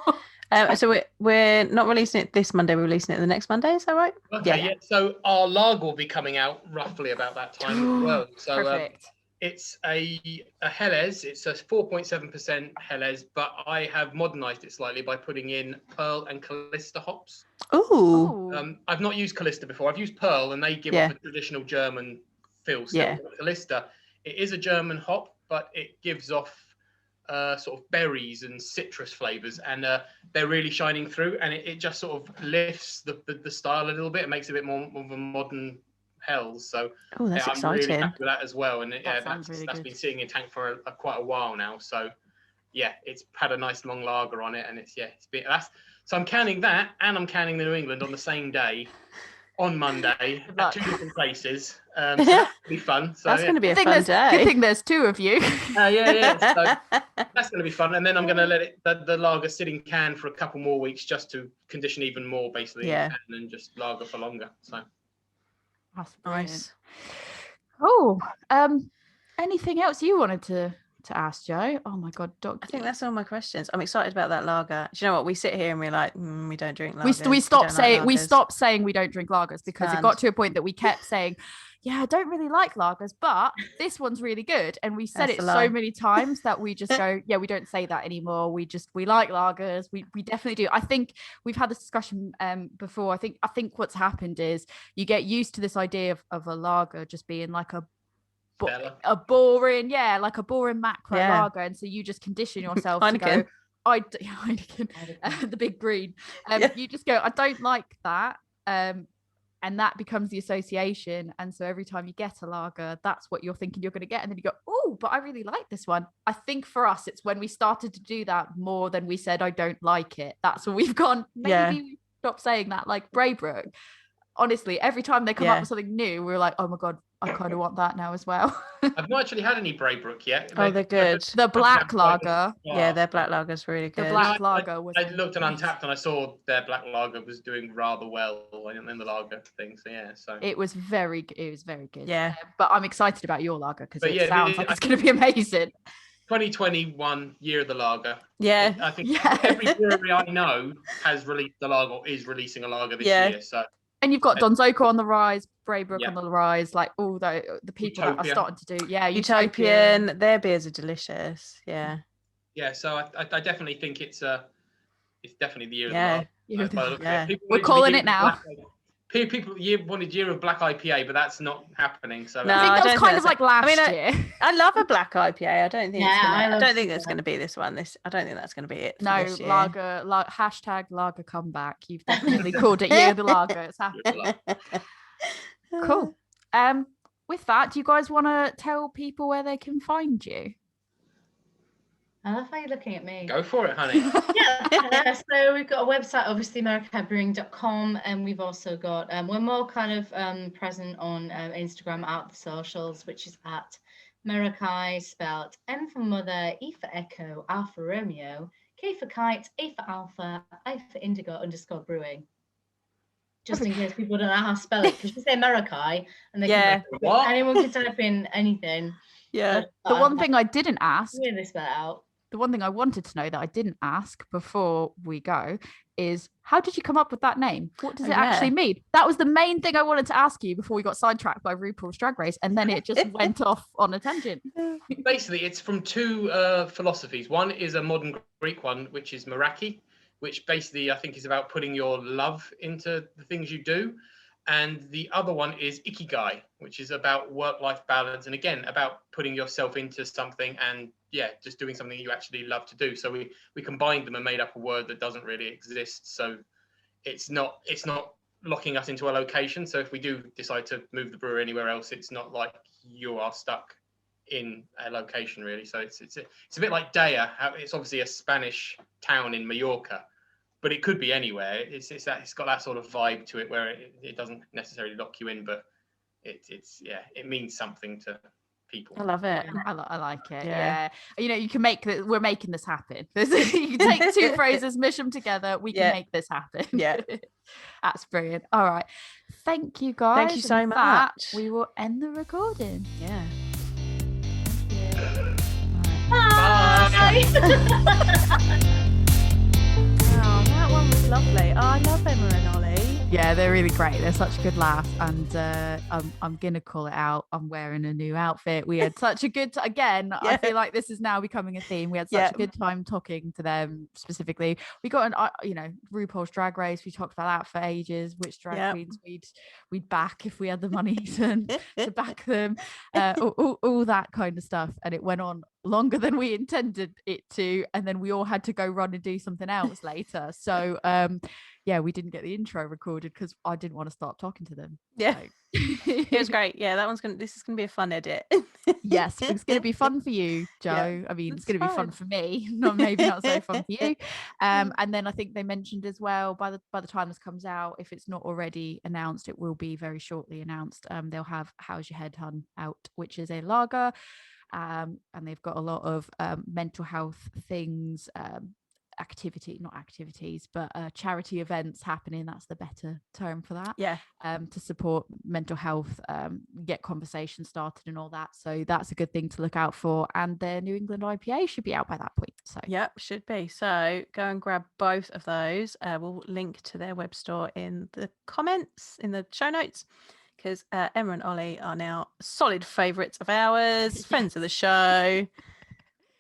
So we're not releasing it this Monday. We're releasing it the next Monday. Is that right? Okay, yeah. So our lager will be coming out roughly about that time as well. So Perfect. it's a Helles. It's a 4.7% Helles, but I have modernized it slightly by putting in Pearl and Callista hops. Ooh. I've not used Callista before. I've used Pearl, and they give off a traditional German feel. Still. Callista, it is a German hop, but it gives off sort of berries and citrus flavors, and they're really shining through, and it just sort of lifts the style a little bit. It makes it a bit more of a modern Hells. So that's I'm exciting. really happy with that as well, and Sounds really that's good. been sitting in tank for quite a while now. So it's had a nice long lager on it, and it's been so I'm canning that, and I'm canning the New England on the same day on Monday at two different places. So that'll be fun. So that's going to be a fun Good day. thing there's two of you. So that's going to be fun, and then I'm going to let the lager sit in can for a couple more weeks just to condition even more, basically, in can, and just lager for longer. So that's nice. Oh, anything else you wanted to ask, Joe? Oh my God, Doctor. I think that's all my questions. I'm excited about that lager. Do you know what? We sit here and we're like, we don't drink lagers. We stopped saying we don't drink lagers because it got to a point that we kept saying, I don't really like lagers, but this one's really good. And we said it so many times that we just go, we don't say that anymore. We like lagers. We definitely do. I think we've had this discussion before. I think what's happened is you get used to this idea of a lager just being like a boring macro lager, and so you just condition yourself to go, Heineken, the big green. You just go, I don't like that. And that becomes the association. And so every time you get a lager, that's what you're thinking you're going to get. And then you go, oh, but I really like this one. I think for us, it's when we started to do that more than we said, I don't like it. That's when we've gone, maybe we stop saying that. Like Braybrook, honestly, every time they come up with something new, we're like, oh my God, I kind of want that now as well. I've not actually had any Braybrook yet. Oh, they're good. The black lager. Yeah, their black lager's really good. The black lager was. I looked on Untapped and I saw their black lager was doing rather well in the lager thing. So yeah, it was very good. Yeah, but I'm excited about your lager because it yeah, sounds like it's going to be amazing. 2021 year of the lager. Yeah, I think every brewery I know has released a lager or is releasing a lager this year. So. And you've got Donzoko on the rise, Braybrook on the rise, like all the people that are starting to do. Yeah, Utopian. Their beers are delicious. Yeah. Yeah, so I definitely think it's definitely the year of the lager. Yeah. We're calling it now. People wanted year of black IPA, but that's not happening. So no, I think that was kind of like last year. I love a black IPA. I don't think it's going to be this one. I don't think that's going to be it. No, lager, hashtag lager comeback. You've definitely called it year of the lager. It's happening. Cool. With that, do you guys want to tell people where they can find you? I love how you're looking at me. Go for it, honey. So we've got a website, obviously, merakabrewing.com, and we've also got, we're more kind of present on Instagram, out the socials, which is at Merakai, spelled M for mother, E for echo, R for Romeo, K for kite, A for alpha, I for indigo _brewing. Just in case people don't know how to spell it, because you say Merakai, and they anyone can type in anything. Yeah. The one thing I didn't ask. Really spell it out. The one thing I wanted to know that I didn't ask before we go is, how did you come up with that name? What does it actually mean? That was the main thing I wanted to ask you before we got sidetracked by RuPaul's Drag Race, and then it just went off on a tangent. Basically, it's from two philosophies. One is a modern Greek one, which is Merakai, which basically I think is about putting your love into the things you do. And the other one is Ikigai, which is about work-life balance. And again, about putting yourself into something and just doing something you actually love to do. So we combined them and made up a word that doesn't really exist. So it's not locking us into a location. So if we do decide to move the brewery anywhere else, it's not like you are stuck in a location really. So it's a bit like Daya. It's obviously a Spanish town in Mallorca, but it could be anywhere. It's got that sort of vibe to it where it doesn't necessarily lock you in, but it means something to people. I love it. I like it. Yeah. You know, you can we're making this happen. You can take two phrases, mish them together. We can make this happen. Yeah. That's brilliant. All right. Thank you guys. Thank you so much. We will end the recording. Yeah. Bye. Oh, that one was lovely. Oh, I love Emma and Ollie. Yeah, they're really great. They're such a good laugh, and I'm gonna call it out. I'm wearing a new outfit. We had such a good again. I feel like this is now becoming a theme. We had such a good time talking to them specifically. We got RuPaul's Drag Race. We talked about that for ages. Which drag queens we'd back if we had the money to back them. All that kind of stuff, and it went on longer than we intended it to, and then we all had to go run and do something else later. So we didn't get the intro recorded because I didn't want to start talking to them. Yeah. So. It was great. Yeah, this is gonna be a fun edit. Yes, it's gonna be fun for you, Joe. I mean, it's gonna be fun for me, maybe not so fun for you. And then I think they mentioned as well, by the time this comes out, if it's not already announced, it will be very shortly announced. They'll have How's Your Head Hun out, which is a lager. And they've got a lot of mental health things, charity events happening. That's the better term for that. Yeah. To support mental health, get conversations started and all that. So that's a good thing to look out for. And their New England IPA should be out by that point. So should be. So go and grab both of those. We'll link to their web store in the comments, in the show notes. Because Emma and Ollie are now solid favourites of ours, friends of the show.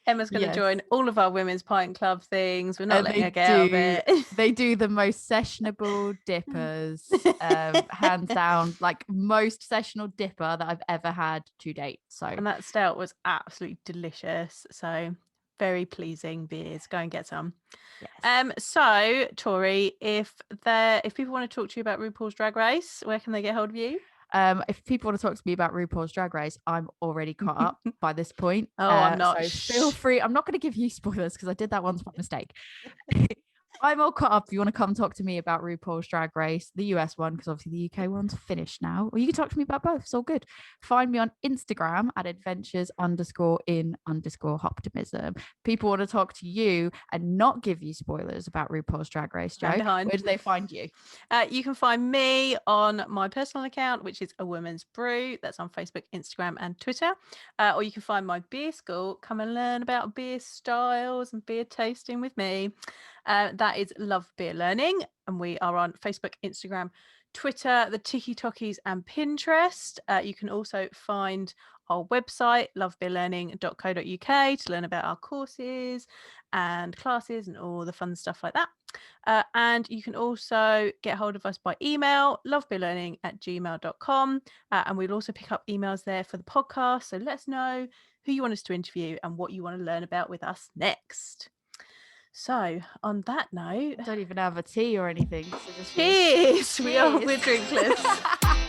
Emma's going to join all of our women's pint club things. We're not letting her get out of it. They do the most sessionable dippers, hands down, like most sessional dipper that I've ever had to date. And that stout was absolutely delicious. So very pleasing beers. Go and get some. Yes. So Tori, if people want to talk to you about RuPaul's Drag Race, where can they get hold of you? If people want to talk to me about RuPaul's Drag Race, I'm already caught up by this point. I'm not. So feel free. I'm not going to give you spoilers because I did that once by mistake. I'm all caught up. If you want to come talk to me about RuPaul's Drag Race, the US one, because obviously the UK one's finished now, or you can talk to me about both. It's all good. Find me on Instagram at adventures_in_optimism. People want to talk to you and not give you spoilers about RuPaul's Drag Race, Joe. Where do they find you? You can find me on my personal account, which is A Woman's Brew. That's on Facebook, Instagram, and Twitter. Or you can find my beer school. Come and learn about beer styles and beer tasting with me. That is Love Beer Learning, and we are on Facebook, Instagram, Twitter, the TikTokies, and Pinterest. You can also find our website, lovebeerlearning.co.uk, to learn about our courses and classes and all the fun stuff like that. And you can also get hold of us by email, lovebeerlearning@gmail.com. And we'll also pick up emails there for the podcast. So let us know who you want us to interview and what you want to learn about with us next. So on that note, I don't even have a tea or anything. So just cheers. We're drinkless.